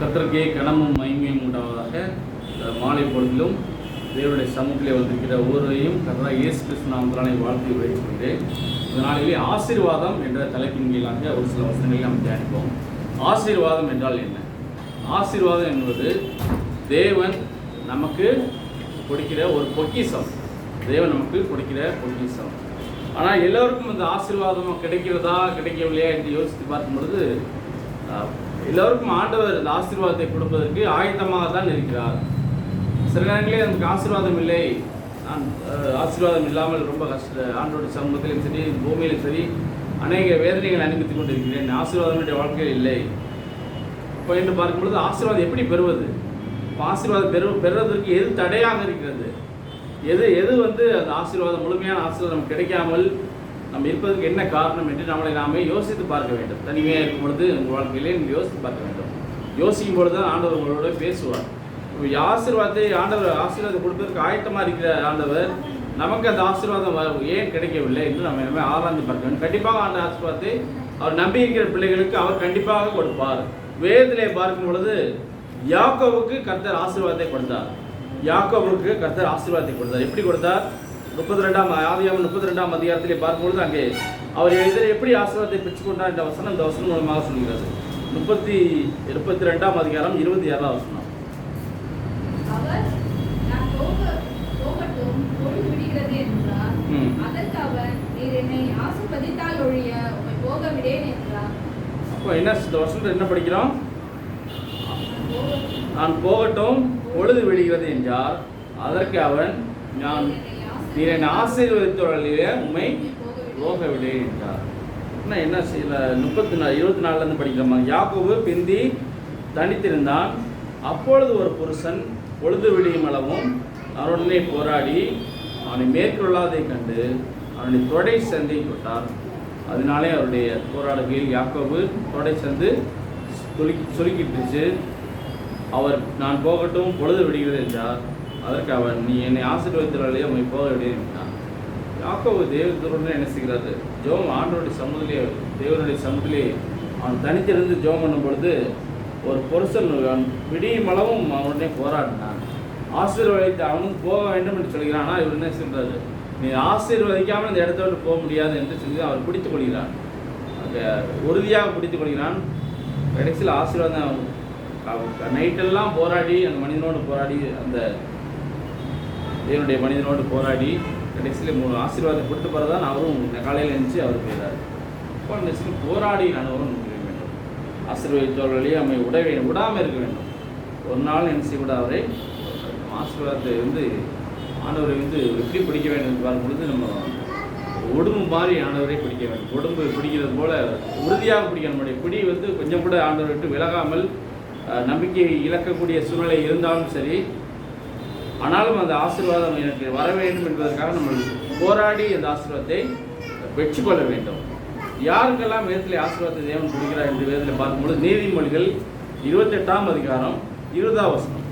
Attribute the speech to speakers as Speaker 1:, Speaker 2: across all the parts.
Speaker 1: கர்த்தருக்கே கனமும் மகிமையும் உண்டாவதாக. மாலை பொழுதிலும் தேவனுடைய சமூகத்திலே வந்திருக்கிற ஒவ்வொருவரையும் கர்த்தராகிய இயேசு கிறிஸ்து நாமத்தினாலே வாழ்த்தி உரைக்கின்றேன். இந்த நாளிலே ஆசீர்வாதம் என்ற தலைப்பின் கீழாக ஒரு சில வசனங்களை நாம் தியானிப்போம். ஆசீர்வாதம் என்றால் என்ன? ஆசீர்வாதம் என்பது தேவன் நமக்கு கொடுக்கிற ஒரு பொக்கிஷம். தேவன் நமக்கு கொடுக்கிற பொக்கிஷம். ஆனால் எல்லோருக்கும் இந்த ஆசீர்வாதம் கிடைக்கிறதா கிடைக்கவில்லையா என்று யோசித்து பார்க்கும் பொழுது எல்லோருக்கும் ஆண்டவர் இந்த ஆசீர்வாதத்தை கொடுப்பதற்கு ஆயத்தமாக தான் இருக்கிறார். சில நேரங்களே நமக்கு ஆசீர்வாதம் இல்லை, நான் ஆசீர்வாதம் இல்லாமல் ரொம்ப ஆண்டோட சமூகத்திலும் சரி பூமியிலும் சரி அநேக வேதனைகள் அனுமதித்துக் கொண்டிருக்கிறேன், ஆசீர்வாதம் என்னுடைய வாழ்க்கையில் இல்லை. இப்போ என்று பார்க்கும்பொழுது ஆசீர்வாதம் எப்படி பெறுவது? ஆசீர்வாதம் பெறுவதற்கு எது தடையாக இருக்கிறது? எது அந்த ஆசீர்வாதம், முழுமையான ஆசீர்வாதம் நமக்கு கிடைக்காமல் நம்ம இருப்பதற்கு என்ன காரணம் என்று நம்மளை நாமே யோசித்து பார்க்க வேண்டும். தனிமையாக இருக்கும் பொழுது உங்கள் வாழ்க்கையிலே நீங்கள் யோசித்து பார்க்க வேண்டும். யோசிக்கும் பொழுது தான் ஆண்டவர் உங்களோட பேசுவார். ஆசீர்வாதத்தை ஆசீர்வாதத்தை கொடுப்பதற்கு ஆயத்தமாக இருக்கிற ஆண்டவர் நமக்கு அந்த ஆசீர்வாதம் ஏன் கிடைக்கவில்லை என்று நம்ம ஆராய்ந்து பார்க்க வேண்டும். கண்டிப்பாக அந்த ஆசீர்வாதத்தை அவர் நம்பி இருக்கிற பிள்ளைகளுக்கு அவர் கண்டிப்பாக கொடுப்பார். வேதத்திலே பார்க்கும் பொழுது யாக்கோவுக்கு கர்த்தர் ஆசீர்வாதத்தை கொடுத்தார். யாக்கோவுக்கு கர்த்தர் ஆசீர்வாதத்தை கொடுத்தார். எப்படி கொடுத்தார்? 32ஆம் 32ஆம் அதிகாரத்திலே பார்க்கும்பொழுது அங்கே அவர் எப்படி ஆசீர்வாதத்தை பெற்றுக்கொண்டார் என்ற வசனம் இந்த வசனம் மூலமாக சொல்கிறது. 32ஆம் அதிகாரம் 27ஆம் வசனம். அப்போ என்ன இந்த வசனத்தை என்ன படிக்கிறோம்? நான் போகட்டும் பொழுது விடுகிறது என்றார். அதற்கு அவன் நீர் என்னை ஆசீர்வதித்தவர்களிலே உண்மை போக விடு என்றார். என்ன 24 படிக்கிறோமா? யாக்கோபு பிந்தி தனித்திருந்தான். அப்பொழுது ஒரு புருஷன் பொழுது விடியும் அளவும் அவனுடனே போராடி அவனை மேற்கொள்ளாதை கண்டு அவனுடைய தொடை சந்தை தொட்டார். அதனாலே அவருடைய போராடுகையில் யாக்கோபு தொடை சந்து சுருக்கிட்டுச்சு. அவர் நான் போகட்டும் பொழுது விடுகிறது என்றார். அதற்கு அவன் நீ என்னை ஆசீர்வதித்தவர்களே உண்மை போக விடு என்றான். யாக்கோபு தேவனுடன் என்ன செய்கிறாரு? ஜோம் ஆண்டவருடைய சமூகத்திலே தேவனுடைய சமூகத்திலே அவன் தனித்திருந்து ஜோம் பண்ணும் பொழுது ஒரு புருஷன் விடியும் அளவும் அவனுடனே போராடினான். ஆசீர்வதித்து அவனுக்கு போக வேண்டும் என்று சொல்கிறான். ஆனால் இவர் என்ன சொல்கிறாரு? நீ ஆசீர்வதிக்காமல் இந்த இடத்த விட்டு போக முடியாது என்று சொல்லி அவர் பிடித்துக் கொள்கிறான். உறுதியாக பிடித்துக் கொள்கிறான். கடைசியில் ஆசீர்வாதம் நைட்டெல்லாம் போராடி அந்த மனிதனோடு போராடி அந்த தேவனுடைய மனிதனோடு போராடி கடைசியில் 3 ஆசீர்வாதம் கொடுத்து பிறதான் அவரும் காலையில் எழுந்துச்சு அவர் போயிடார். அப்போ அந்த போராடி அனைவரும் முடிய வேண்டும். ஆசீர்வதித்தவர்களையே நம்மை விடாமல் இருக்க வேண்டும். ஒரு நாள் நினைச்சு கூட அவரை ஆசீர்வாதத்தை ஆண்டவரை எப்படி பிடிக்க வேண்டும் என்று பார்க்கும் பொழுது நம்ம உடம்பு மாதிரி ஆண்டவரை பிடிக்க வேண்டும். உடம்பு பிடிக்கிறது போல உறுதியாக பிடிக்க நம்முடைய பிடி கொஞ்சம் கூட ஆண்டவரை விட்டு விலகாமல் நம்பிக்கை இழக்கக்கூடிய சூழ்நிலை இருந்தாலும் சரி, ஆனாலும் அந்த ஆசீர்வாதம் எனக்கு வர வேண்டும் என்பதற்காக நம்ம போராடி அந்த ஆசீர்வாதத்தை பெற்றுக்கொள்ள வேண்டும். யாருக்கெல்லாம் வேதத்திலே ஆசீர்வாதத்தை தேவன் கொடுக்கிறார் என்று வேதத்தில் பார்க்கும்பொழுது நீதிமொழிகள் 28ஆம் அதிகாரம் 20ஆம் வசனம்.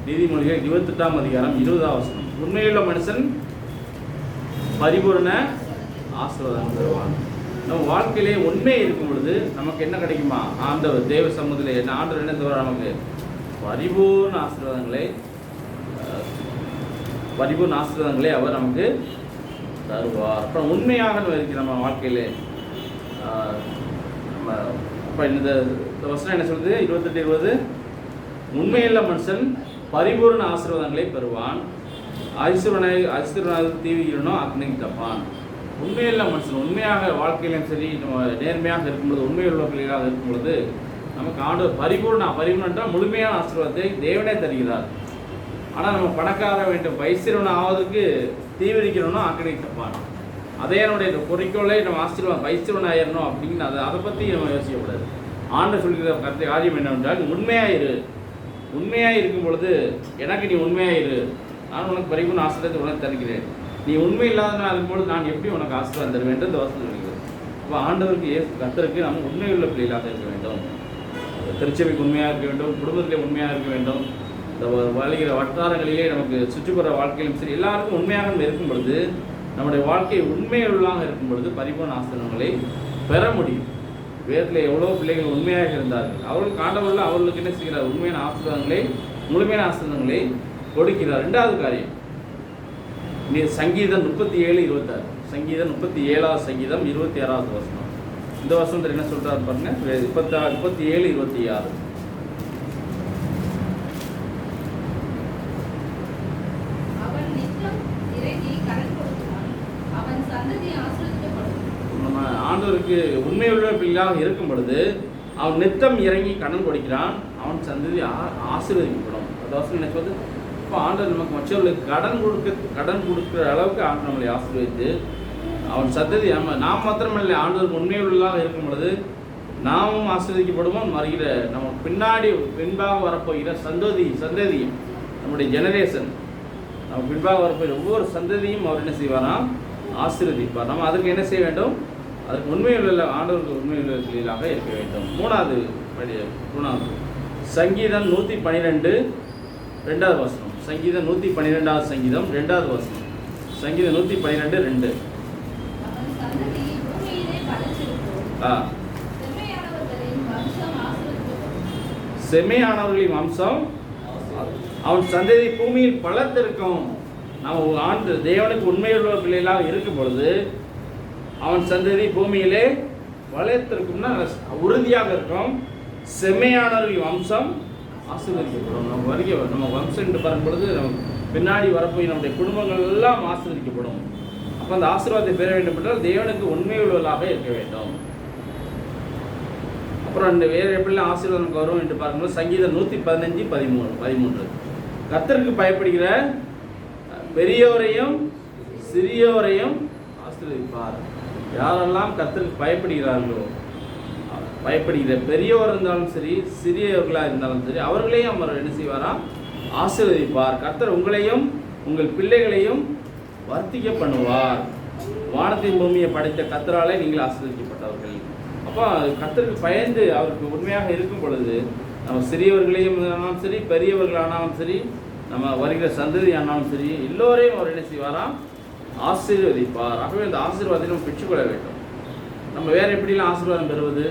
Speaker 1: நீதிமொழிகள் 28ஆம் அதிகாரம் 20ஆம் வசனம். உண்மையுள்ள மனுஷன் பரிபூர்ண ஆசீர்வாதம் பெறுவான். நம்ம வாழ்க்கையிலே உண்மை இருக்கும் பொழுது நமக்கு என்ன கிடைக்குமா? ஆண்டவர் தேவ சமூகத்திலே ஆண்டவர் என்ன தவிர நமக்கு பரிபூர்ண ஆசீர்வாதங்களை அவர் நமக்கு தருவார். அப்புறம் உண்மையாக இருக்கு நம்ம வாழ்க்கையிலே. நம்ம இப்போ இந்த வசனம் என்ன சொல்லுது? 28:20. உண்மையுள்ள மனுஷன் பரிபூர்ண ஆசீர்வாதங்களை பெறுவான். ஐஸ்வரனாக தீவிரனோ அக்னிக்கு தப்பான். உண்மையுள்ள மனுஷன் உண்மையாக வாழ்க்கையிலும் சரி நம்ம நேர்மையாக இருக்கும்பொழுது உண்மையுள்ளவர்களாக இருக்கும் பொழுது நமக்கு ஆண்டவர் பரிபூர்ணம் முழுமையான ஆசீர்வாதத்தை தேவனே தருகிறார். ஆனால் நம்ம பணக்கார வேண்டும் வைசிரவன் ஆவதற்கு தீவிரிக்கிறோன்னா அக்கறைக்கு தப்பான். அதே என்னுடைய குறிக்கோளை நம்ம ஆசீர்வாதம் வைசிரவன் ஆயிடணும் அப்படின்னு அதை பற்றி நம்ம யோசிக்கக்கூடாது. ஆண்டவர் சொல்கிற கருத்தை காரியம் என்னவென்றால் உண்மையாக இருக்கும் பொழுது எனக்கு நீ உண்மையாயிரு, நான் உனக்கு பரிபூர்ண ஆசீர்வாதத்தை உனக்கு தருகிறேன். நீ உண்மை இல்லாதவனாக இருக்கும்பொழுது நான் எப்படி உனக்கு ஆசீர்வாதம் தருவேன் என்று இந்த வசனம் சொல்கிறது. அப்போ ஆண்டவருக்கு கர்த்தருக்கு நம்ம உண்மையுள்ள பிள்ளைகளாக இருக்க வேண்டும். திருச்சபைக்கு உண்மையாக இருக்க வேண்டும், குடும்பத்திலே உண்மையாக இருக்க வேண்டும். இந்த வாழ்கிற வட்டாரங்களிலே நமக்கு சுற்றுப்புற வாழ்க்கையிலும் சரி எல்லாருக்கும் உண்மையாக இருக்கும் பொழுது நம்முடைய வாழ்க்கை உண்மையுள்ளாக இருக்கும் பொழுது பரிபூர்ண ஆசீர்வாதங்களை பெற முடியும். வேதத்தில் எவ்வளோ பிள்ளைகள் உண்மையாக இருந்தார்கள். அவர்களுக்கு ஆண்டவர்கள் அவர்களுக்கு என்ன செய்கிறார்? உண்மையான ஆசீர்வாதங்களை, முழுமையான ஆசீர்வாதங்களை கொடுக்கிறார். ரெண்டாவது காரியம், சங்கீதம் 37:26. சங்கீதம் 37வது சங்கீதம் 26வது வசனம். இந்த வசனத்தில் என்ன சொல்றாரு பாருங்க. 37:26. நம்ம ஆண்டவருக்கு உண்மை உள்ள பிள்ளையாக இருக்கும் பொழுது அவன் நித்தம் இறங்கி கடன் கொடுக்கிறான், அவன் சந்ததி ஆசீர்வதிக்கப்படும். அதாவது என்ன சொல்றது, இப்போ ஆண்டவர் நமக்கு மற்றவர்களுக்கு கடன் கொடுக்குற அளவுக்கு ஆண்டு நம்மளை ஆசீர்வதித்து அவன் சந்ததி நாம் மாத்திரமில்லை, ஆண்டவருக்கு உண்மையுள்ளாக இருக்கும் பொழுது நாமும் ஆசீர்வதிக்கப்படுவோம். வருகிற நம்ம பின்பாக வரப்போகிற சந்ததி நம்முடைய ஜெனரேஷன், நம்ம பின்பாக வரப்போகிற ஒவ்வொரு சந்ததியும் அவர் என்ன செய்வாராம்? ஆசீர்வதிப்பார். நம்ம அதுக்கு என்ன செய்ய வேண்டும்? அதுக்கு உண்மையுள்ள ஆண்டவருக்கு உண்மையுள்ள பிள்ளைகளாக இருக்க வேண்டும். மூணாவது சங்கீதம் 112 2வது வசனம். சங்கீதம் 112வது சங்கீதம் 2வது வசனம். சங்கீதம் 112:2. செம்மையானவர்களின் வம்சம் அவன் சந்ததி பூமியில் பலத்திருக்கும். நம்ம ஆண்டு தேவனுக்கு உண்மையுள்ள பிள்ளைகளாக இருக்கும் பொழுது அவன் சந்ததி பூமியிலே வளர்த்திருக்கும்னா உறுதியாக இருக்கும். செம்மையானவர்களின் வம்சம் ஆசீர்வதிக்கப்படும். நம்ம வம்சம் என்று பார்க்கும் பொழுது பின்னாடி வரப்போய் நம்முடைய குடும்பங்கள் எல்லாம் ஆசீர்வதிக்கப்படும். அப்போ அந்த ஆசீர்வாதத்தை பெற வேண்டும் என்றால் தேவனுக்கு உண்மையுள்ளவர்களாக இருக்க வேண்டும். அப்புறம் இந்த வேறு எப்படிலாம் ஆசீர்வாதம் நமக்கு வரும் என்று பார்க்கும்போது சங்கீதம் 115:13. கர்த்தருக்கு பயப்படுகிற பெரியோரையும் சிறியோரையும் ஆசீர்வதிப்பார். யாரெல்லாம் கர்த்தருக்கு பயப்படுகிறார்களோ, பயப்படுகிற பெரியவர் இருந்தாலும் சரி, சிறியவர்களாக இருந்தாலும் சரி, அவர்களையும் அவர் என்ன செய்வாராம்? ஆசீர்வதிப்பார். கர்த்தர் உங்களையும் உங்கள் பிள்ளைகளையும் வர்த்திக்க பண்ணுவார். வானத்தின் பூமியை படைத்த கர்த்தராலே நீங்கள் ஆசீர்வதிக்கப்பட்டவர்கள். அப்போ கர்த்தருக்கு பயந்து அவருக்கு உண்மையாக இருக்கும் பொழுது நம்ம சிறியவர்களையும் ஆனாலும் சரி, பெரியவர்களானாலும் சரி, நம்ம வருகிற சந்ததி ஆனாலும் சரி, எல்லோரையும் அவர் என்ன செய்வாராம்? ஆசீர்வதிப்பார். ஆகவே அந்த ஆசீர்வாதத்தை நம்ம பெற்றுக்கொள்ள வேண்டும். நம்ம வேறு எப்படிலாம் ஆசீர்வாதம் பெறுவது?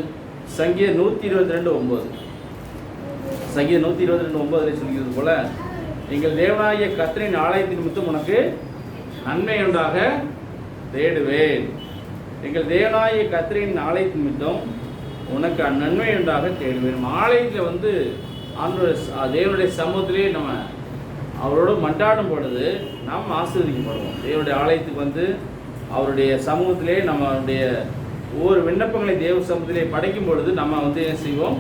Speaker 1: சங்கீதம் 122:9. சங்கீதம் 122:9 சொல்கிறது போல, எங்கள் தேவனாகிய கர்த்தரின் ஆலயத்தின் நிமித்தம் உனக்கு நன்மை உண்டாக தேடுவேன். எங்கள் தேவனாகிய கர்த்தரின் ஆலயத்தின் நிமித்தம் உனக்கு நன்மை உண்டாக தேடுவேன். ஆலயத்தில் தேவனுடைய சமூகத்திலே நம்ம அவரோடு மன்றாடும் பொழுது நாம் ஆசீர்வதிக்கப்படுவோம். தேவனுடைய ஆலயத்துக்கு அவருடைய சமூகத்திலே நம்மளுடைய ஒவ்வொரு விண்ணப்பங்களை தேவ சமூகத்திலே படைக்கும் பொழுது நம்ம என்ன செய்வோம்?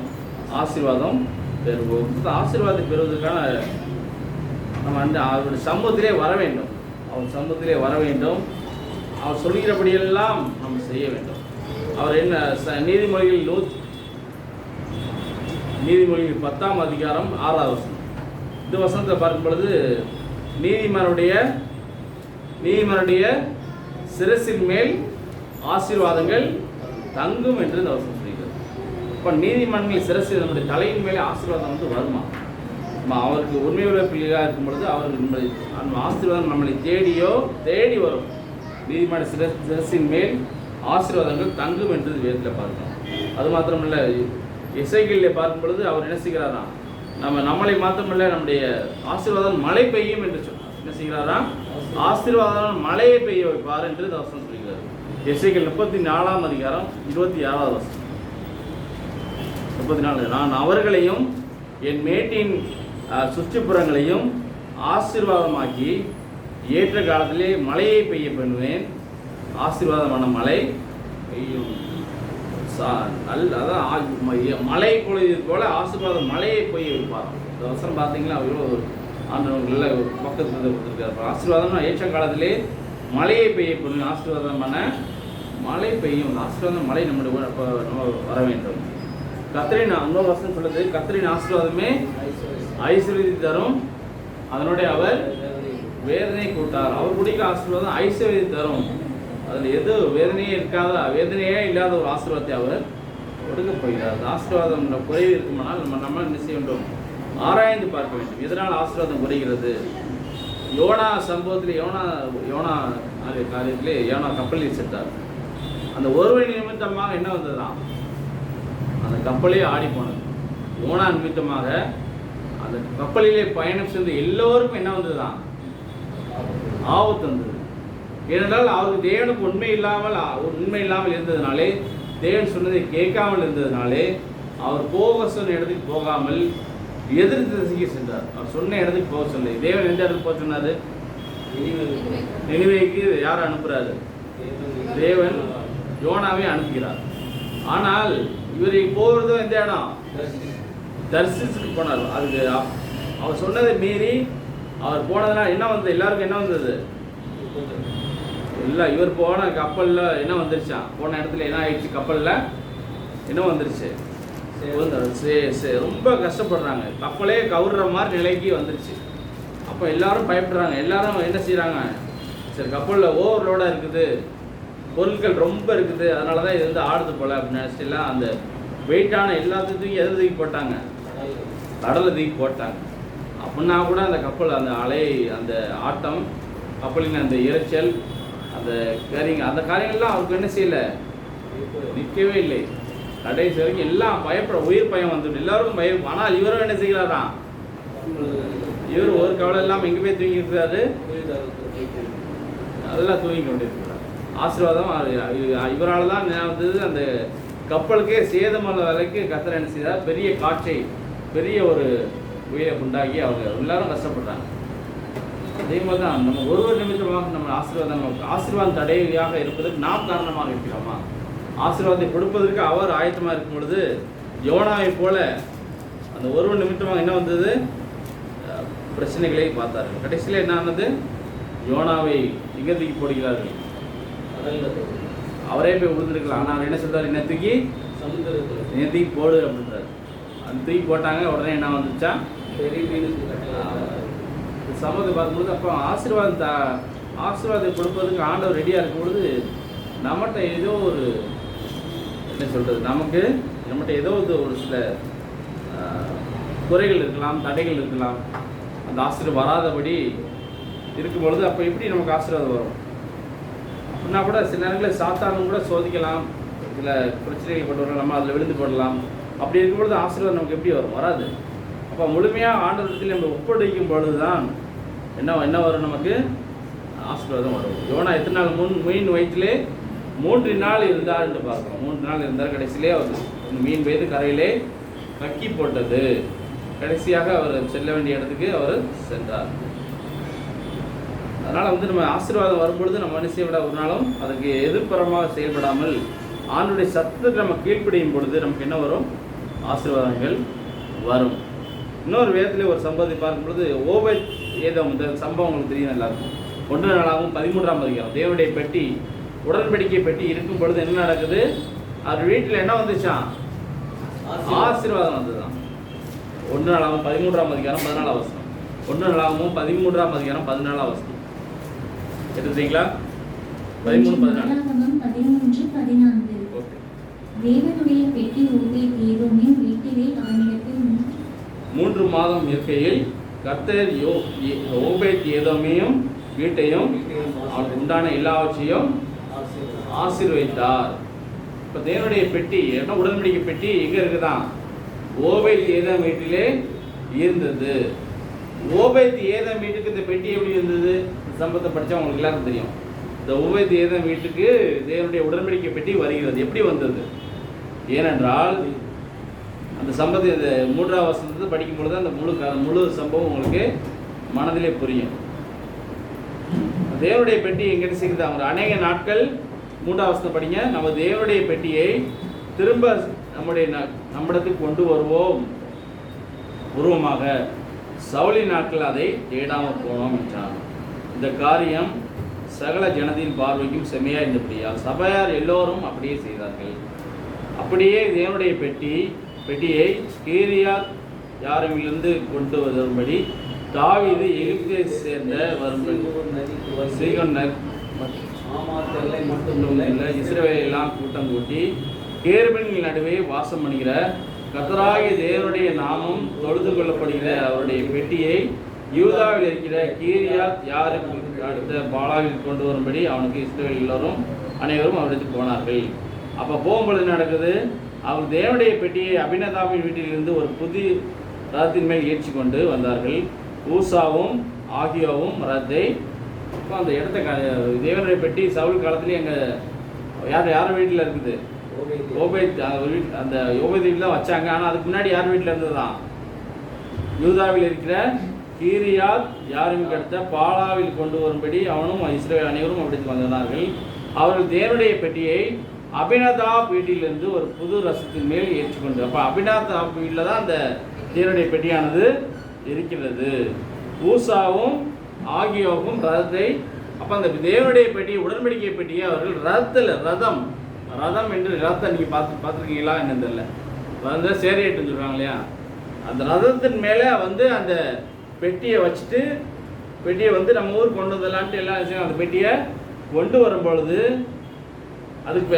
Speaker 1: ஆசீர்வாதம் பெறுவோம். ஆசீர்வாதம் பெறுவதற்கான நம்ம அவருடைய சமூகத்திலே வர வேண்டும். அவர் சமூகத்திலே வர வேண்டும். அவர் சொல்கிறபடியெல்லாம் நம்ம செய்ய வேண்டும். அவர் என்ன நீதிமொழிகள் 10ஆம் அதிகாரம் 6வது வசனம். இந்த வசனத்தை பார்க்கும் பொழுது நீதிமனுடைய சிரசின் மேல் ஆசீர்வாதங்கள் தங்கும் என்று இந்த வசனம் சொல்கிறது. இப்போ நீதிமன்றங்கள் சிரசு நம்முடைய தலையின் மேலே ஆசீர்வாதம் வருமா? அவருக்கு உண்மையுள்ள பிள்ளைகளாக இருக்கும் பொழுது அவருக்கு அந்த ஆசீர்வாதம் நம்மளை தேடி வரும். நீதிமன்ற சிரசின் மேல் ஆசீர்வாதங்கள் தங்கும் என்று வேதத்தில் பார்க்கணும். அது மாத்திரமல்ல, இசைகளில் பார்க்கும் பொழுது அவர் என்ன செய்கிறாரா? நம்மளை மாத்திரமல்ல, நம்முடைய ஆசீர்வாதம் மழை பெய்யும் என்று சொன்னார். என்ன செய்கிறாரா? ஆசீர்வாதம் மழையை பெய்ய வைப்பார் என்று இந்த வசனம் சொல்கிறார். இசைகள் 34ஆம் அதிகாரம் 26வது வசனம். 34. நான் அவர்களையும் என் மேட்டின் சுற்றுப்புறங்களையும் ஆசீர்வாதமாக்கி ஏற்ற காலத்திலே மழையை பெய்ய பண்ணுவேன். ஆசீர்வாதமான மழை பெய்யும். அதான் மழை பொழுது போல ஆசீர்வாதம் மழையை பெய்ய வைப்பார். இந்த வசனம் பார்த்தீங்களா? அவ்வளோ ஆண்டவர்கள பக்கத்தில் கொடுத்துருக்காரு. ஆசீர்வாதம்னா ஏற்ற காலத்திலே மழையை பெய்ய பண்ணுவேன். ஆசீர்வாதமான மழை பெய்யும். ஆசீர்வாதம் மழை நம்ம வர வேண்டும். கர்த்தரின் இன்னொரு வசனம் சொல்லுது, கர்த்தரின் ஆசீர்வாதமே ஐஸ்வர்யத்தை தரும், அதனுடைய அவர் வேதனை கூட்டார். அவர் குடிக்க ஆசீர்வாதம் ஐஸ்வர்யத்தை தரும். அதில் எது வேதனையே இல்லாத ஒரு ஆசீர்வாதத்தை அவர் கொடுக்க போகிறார். ஆசீர்வாதம் குறைவு இருக்குமானால் நம்ம என்ன செய்ய வேண்டும்? ஆராய்ந்து பார்க்க வேண்டும். எதனால் ஆசீர்வாதம் குறைகிறது? யோனா சம்பவத்தில் யோனா காரியத்திலே யோனா கப்பலில் சென்றார். அந்த ஒருவன் நிமித்தமாக என்ன வந்ததுதான்? அந்த கப்பலே ஆடி போனது. யோனா நிமித்தமாக அந்த கப்பலிலே பயணம் செய்த எல்லோருக்கும் என்ன வந்ததுதான்? ஆபத்து வந்தது. ஏனென்றால் அவருக்கு தேவனுக்கு உண்மை இல்லாமல் இருந்ததுனாலே, தேவன் சொன்னதை கேட்காமல் இருந்ததுனாலே, அவர் போக சொன்ன இடத்துக்கு போகாமல் எதிர் திசைக்கு சென்றார். அவர் சொன்ன இடத்துக்கு போக சொல்லலை. தேவன் எந்த இடத்துக்கு போக சொன்னாரு? நினிவேக்கு யார் அனுப்புறாரு? தேவன் யோனாவை அனுப்புகிறார். ஆனால் இவரை போகிறதோ எந்த இடம்? தர்சிஸுக்கு போனார். அதுக்கு அவர் சொன்னதை மீறி அவர் போனதுனால என்ன வந்தது? எல்லாருக்கும் என்ன வந்தது? இல்லை, இவர் போன கப்பலில் என்ன வந்துருச்சான்? போன இடத்துல என்ன ஆயிடுச்சு? கப்பலில் என்ன வந்துருச்சு? ரொம்ப கஷ்டப்படுறாங்க. கப்பலே கவுர்ற மாதிரி நிலைக்கு வந்துருச்சு. அப்போ எல்லாரும் பயப்படுறாங்க. எல்லாரும் என்ன செய்கிறாங்க? சரி, கப்பலில் ஓவர்லோடாக இருக்குது, பொருட்கள் ரொம்ப இருக்குது, அதனால தான் இது வந்து ஆடுது போல் அப்படின்னு நினச்சிட்டுலாம் அந்த வெயிட்டான எல்லாத்துக்கும் எதில் தூக்கி போட்டாங்க? கடலை தூக்கி போட்டாங்க. அப்படின்னா கூட அந்த கப்பல், அந்த அலை, அந்த ஆட்டம், கப்பலின் அந்த இறைச்சல், அந்த அந்த காரியங்கள்லாம் அவருக்கு என்ன செய்யலை? நிற்கவே இல்லை. கடைசி வரைக்கும் எல்லாம் பயப்பட, உயிர் பயம் வந்துடும், எல்லாருக்கும் பயம். ஆனால் இவரும் என்ன செய்கிறாராம்? இவர் ஒரு கவலை இல்லாமல் எங்கே போய் தூங்கி இருக்கிறாரு? நல்லா தூங்கி கொண்டிருக்கிறார். ஆசீர்வாதம் இவரால் தான் வந்தது. அந்த கப்பலுக்கே சேதமான வேலைக்கு கர்த்தர் என்ன செய்தார்? பெரிய காற்றை, பெரிய ஒரு உயிரை உண்டாக்கி அவங்க எல்லாரும் கஷ்டப்படுறாங்க. அதே மாதிரி தான் நம்ம ஒருவர் நிமித்தமாக நம்ம ஆசீர்வாதம் தடையாக இருப்பதற்கு நாம் காரணமாக இருக்கிறோமா? ஆசீர்வாதத்தை கொடுப்பதற்கு அவர் ஆயத்தமாக இருக்கும் பொழுது யோனாவை போல அந்த ஒருவர் நிமித்தமாக என்ன வந்தது? பிரச்சனைகளை பார்த்தார்கள். கடைசியில் என்ன ஆனது? யோனாவை எங்கே தூக்கி போடுகிறார்கள்? அவரே போய் விழுந்துருக்கலாம். ஆனால் அவர் என்ன சொல்றாரு? தூக்கி போடு அப்படின்றாரு. அந்த தூக்கி போட்டாங்க. உடனே என்ன வந்துச்சா? சமூகத்தை பார்க்கும்பொழுது அப்போ ஆசீர்வாதத்தை கொடுப்பதற்கு ஆண்டவர் ரெடியாக இருக்கும் பொழுது நம்மகிட்ட ஏதோ ஒரு என்ன சொல்கிறது, நம்மகிட்ட ஏதோ ஒரு சில குறைகள் இருக்கலாம், தடைகள் இருக்கலாம். அந்த ஆசீர்வாதம் வராதபடி இருக்கும் பொழுது அப்போ எப்படி நமக்கு ஆசீர்வாதம் வரும்? அப்படின்னா கூட சில நேரங்களில் சாத்தானும் கூட சோதிக்கலாம், சில பிரச்சனைகள் கொண்டு வரலாம், நம்ம அதில் விழுந்து போடலாம். அப்படி இருக்கும் பொழுது ஆசீர்வாதம் நமக்கு எப்படி வரும்? வராது. அப்போ முழுமையாக ஆண்டவரத்தில் நம்ம ஒப்படைக்கும் பொழுது தான் என்ன வரும்? நமக்கு ஆசீர்வாதம் வரும். யோனா எத்தனை நாள் மீன் வயிற்றிலே 3 நாள் இருந்தார் என்று பார்க்குறோம். 3 நாள் இருந்தார். கடைசியிலே அவர் மீன் வயது கரையிலே கக்கி போட்டது. கடைசியாக அவர் செல்ல வேண்டிய இடத்துக்கு அவர் சென்றார். அதனால் வந்து நம்ம ஆசீர்வாதம் வரும்பொழுது நம்ம என்ன செய்ய விட ஒரு நாளும் அதுக்கு எதிர்ப்புறமாக செயல்படாமல் ஆண்டுடைய சத்தத்துக்கு நம்ம கீழ்ப்படியும் பொழுது நமக்கு என்ன வரும்? ஆசீர்வாதங்கள் வரும். இன்னொரு வேதத்திலே ஒரு சம்பவத்தை பார்க்கும் பொழுது ஓபேத் ஏதோம், இந்த சம்பவம் உங்களுக்கு தெரியும் எல்லாருக்கும். 1 நாளாகவும் 13ஆம் அதிகாரம். தேவனுடைய பெட்டி, உடன்படிக்கை பெட்டி இருக்கும் பொழுது என்ன நடக்குது? அவர் வீட்டில் என்ன வந்துச்சான்? ஆசீர்வாதம் வந்ததுதான். 1 நாளாகவும் 13ஆம் அதிகாரம் 14ஆம் வசனம். 1 நாளாகவும் 13ஆம் அதிகாரம் 14ஆம் வசனம் எடுத்துட்டீங்களா?
Speaker 2: 13:14. தேவனுடைய பெட்டி ஓபேத் ஏதோமின் வீட்டிலே அவனிடத்தில்
Speaker 1: 3 மாதம் இருக்கையில் கர்த்தர் ஓபேத் ஏதோமையும் வீட்டையும் அவனுக்கு உண்டான எல்லாவற்றையும் ஆசீர்வதித்தார். இப்போ தேவனுடைய பெட்டி, என்ன உடன்படிக்கை பெட்டி எங்கே இருக்குதான்? ஓபேத் ஏதோம் வீட்டிலே இருந்தது. ஓபேத் ஏதோம் வீட்டுக்கு இந்த பெட்டி எப்படி இருந்தது? சம்பவத்தை படித்தா உங்களுக்கு எல்லாருக்கும் தெரியும். இந்த ஓபேத் ஏதோம் வீட்டுக்கு தேவனுடைய உடன்படிக்கை பெட்டி வருகிறது. எப்படி வந்தது? ஏனென்றால் அந்த சம்பவத்தை இந்த 3ஆம் வசனத்தை படிக்கும் பொழுது அந்த முழு சம்பவம் உங்களுக்கு மனதிலே புரியும். தேவனுடைய பெட்டி எங்கிட்ட செய்கிறது? அவங்க அநேக நாட்கள் 3ஆம் வசனம் படிங்க. நம்ம தேவனுடைய பெட்டியை திரும்ப நம்மிடத்துக்கு கொண்டு வருவோமாக சவுலின் நாட்கள் அதை தேடாமல் போனோம் என்றார். இந்த காரியம் சகல ஜனத்தின் பார்வைக்கும் செம்மையா இருந்தபடியால் சபையார் எல்லோரும் அப்படியே செய்தார்கள். அப்படியே தேவனுடைய பெட்டியை கீரியாத் யாரிமிலிருந்து கொண்டு வரும்படி தாவீது எகிப்தை சேர்ந்த மட்டுமில்லை இஸ்ரவேலெல்லாம் கூட்டம் கூட்டி கேருபீன்கள் நடுவே வாசம் பண்ணுகிற கர்த்தராகிய தேவனுடைய நாமம் தொழுது கொள்ளப்படுகிற அவருடைய பெட்டியை யூதாவில் இருக்கிற கீரியாத் யாருக்கு அடுத்த பாலாவில் கொண்டு வரும்படி அவனுக்கு இஸ்ரவேல் எல்லோரும் அனைவரும் அவரிடத்துக்கு போனார்கள். அப்போ போகும்பொழுது நடக்குது, அவர் தேவனுடைய பெட்டியை அபினதாபின் வீட்டிலிருந்து ஒரு புது ரதத்தின் மேல் ஏற்றி கொண்டு வந்தார்கள். ஊசாவும் ஆகியோவும் ரத்தை இப்போ அந்த இடத்த தேவனுடைய பெட்டி சவுல் காலத்துலேயே எங்கள் யார் வீட்டில் இருக்குது? ஓபேத் அந்த ஓபேத் வீட்டில் தான் வச்சாங்க. ஆனால் அதுக்கு முன்னாடி யார் வீட்டில் இருந்தது தான்? யூதாவில் இருக்கிற கீரியாத் யாரும் அடுத்த பாலாவில் கொண்டு வரும்படி அவனும் இஸ்ரவேல் அனைவரும் அப்படி வந்தார்கள். அவர்கள் தேவனுடைய பெட்டியை அபினதாப் வீட்டிலிருந்து ஒரு புது ரசத்தின் மேல் ஏற்றுக்கொண்டு, அப்போ அபினதாப் வீட்டில் தான் அந்த தேவனுடைய பெட்டியானது இருக்கிறது. ஊசாவும் ஆகியோவும் ரதத்தை, அப்போ அந்த தேவனுடைய பெட்டியை உடன்படிக்கை பெட்டியை அவர்கள் ரதம் என்று ரதத்தை நீங்கள் பார்த்துருக்கீங்களா என்னன்னு தெரியல, வந்து சேரியட்டுன்னு சொல்கிறாங்க இல்லையா, அந்த ரதத்தின் மேலே வந்து அந்த பெட்டியை வச்சுட்டு பெட்டியை வந்து நம்ம ஊர் கொண்டு வந்துடலான்ட்டு எல்லாம் விஷயம் அந்த பெட்டியை கொண்டு வரும் பொழுது அதுக்கு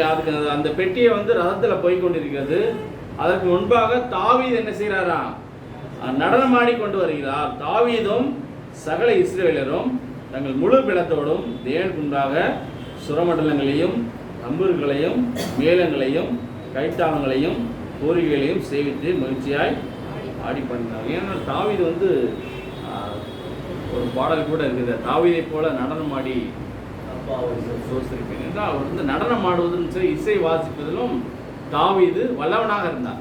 Speaker 1: அந்த பெட்டியை வந்து ரதத்தில் போய் கொண்டிருக்கிறது. அதற்கு முன்பாக தாவீது என்ன செய்கிறாரா? நடனமாடி கொண்டு வருகிறார். தாவீதும் சகல இஸ்ரவேலரும் தங்கள் முழு பிளத்தோடும் தேவனுக்கு முன்பாக சுரமண்டலங்களையும் தம்புர்களையும் மேளங்களையும் கைத்தாளங்களையும் கோரிக்கைகளையும் சேவித்து மகிழ்ச்சியாய் ஆடி பண்ணினார். ஏன்னா தாவீது வந்து ஒரு பாடல் கூட இருக்குது, தாவீதை போல நடனமாடி சோசிருப்பேன் என்றால் அவர் வந்து நடனம் ஆடுவதுன்னு சொல்லி இசை வாசிப்பதிலும் தாவீது வல்லவனாக இருந்தார்.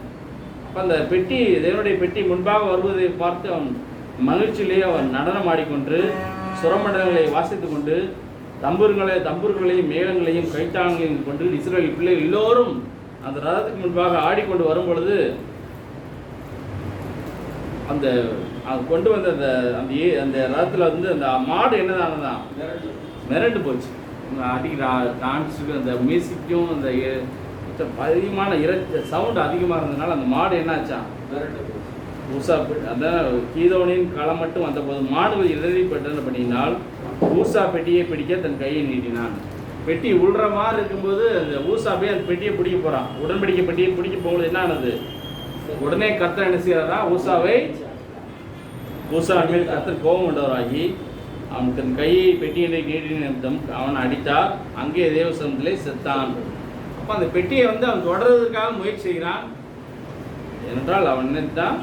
Speaker 1: அப்போ அந்த பெட்டி தேவனுடைய பெட்டி முன்பாக வருவதை பார்த்து அவன் மகிழ்ச்சியிலேயே அவன் நடனம் ஆடிக்கொண்டு சுரமண்டலங்களை வாசித்து கொண்டு தம்புர்களையும் மேளங்களையும் கைத்தாங்களையும் கொண்டு இஸ்ரவேல் பிள்ளைகள் எல்லோரும் அந்த ரதத்துக்கு முன்பாக ஆடிக்கொண்டு வரும் பொழுது அந்த கொண்டு வந்த அந்த ரதத்தில் வந்து அந்த மாடு என்னதானதான் மிரண்டு போச்சு. அடிக்கிற டான்ஸுக்கு அந்த மியூசிக்கும் அந்த அதிகமான சவுண்டு அதிகமாக இருந்ததுனால அந்த மாடு என்னாச்சா மிரண்டு போச்சு. ஊசா அதான் கீதோனின் களம் மட்டும் வந்தபோது மாடுகள் இடறிப்பட்டன பண்ணினால் ஊசா பெட்டியை பிடிக்க தன் கையை நீட்டினான். பெட்டி உள்ற மாதிரி இருக்கும்போது அந்த ஊசா போய் அந்த பெட்டியை பிடிக்க போகிறான். உடன்படிக்கை பெட்டியை பிடிக்க போகும்போது என்ன ஆனது? உடனே கர்த்தர் என்ன செய்யறா? ஊசா மேல் கர்த்தர் கோபம் கொண்டவராகி அவன் தன் கையை பெட்டியை நீட்டின நிமித்தம் அவன் அடித்தார். அங்கே தேவசனத்திலே செத்தான். அப்போ அந்த பெட்டியை வந்து அவன் தொடர்றதுக்காக முயற்சி செய்கிறான். என்றால் அவன் நினைத்தான்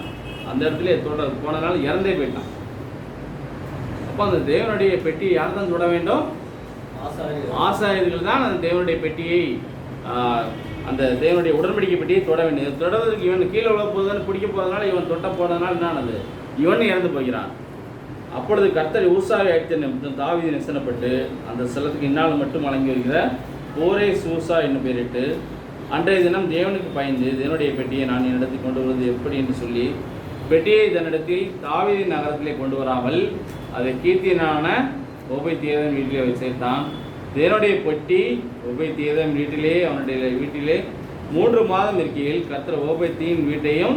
Speaker 1: அந்த இடத்துல போனதுனால இறந்தே போயிட்டான். அப்போ அந்த தேவனுடைய பெட்டியை யார் தான் தொட வேண்டும்? ஆசாரியர்கள் தான் அந்த தேவனுடைய பெட்டியை அந்த தேவனுடைய உடன்படிக்கை பெட்டியை தொட வேண்டும். தொடர்வதற்கு இவன் கீழே உள்ள போதுன்னு பிடிக்க போகிறதுனால இவன் தொட்ட போனதுனால என்னானது? இவன் இறந்து போகிறான். அப்பொழுது கர்த்தர் ஊசாவை அழைத்த நிமித்தம் தாவீது நிசனப்பட்டு அந்த ஸ்தலத்துக்கு இந்நாள் மட்டும் வழங்கி வருகிற போரே சூசா என்னும் பெயரிட்டு அன்றைய தினம் தேவனுக்கு பயந்து தேவனுடைய பெட்டியை நான் என்னிடத்தில் கொண்டு வருவது எப்படி என்று சொல்லி பெட்டியை தன்னிடத்தில் தாவீதின் நகரத்திலே கொண்டு வராமல் அதை கீர்த்தியனான ஓபேத்-ஏதோம் வீட்டிலே சேர்த்தான். தேவனுடைய பெட்டி ஓபேத்-ஏதோம் அவனுடைய வீட்டிலே 3 மாதம் இருக்கையில் கர்த்தர் ஓபேத்தின் வீட்டையும்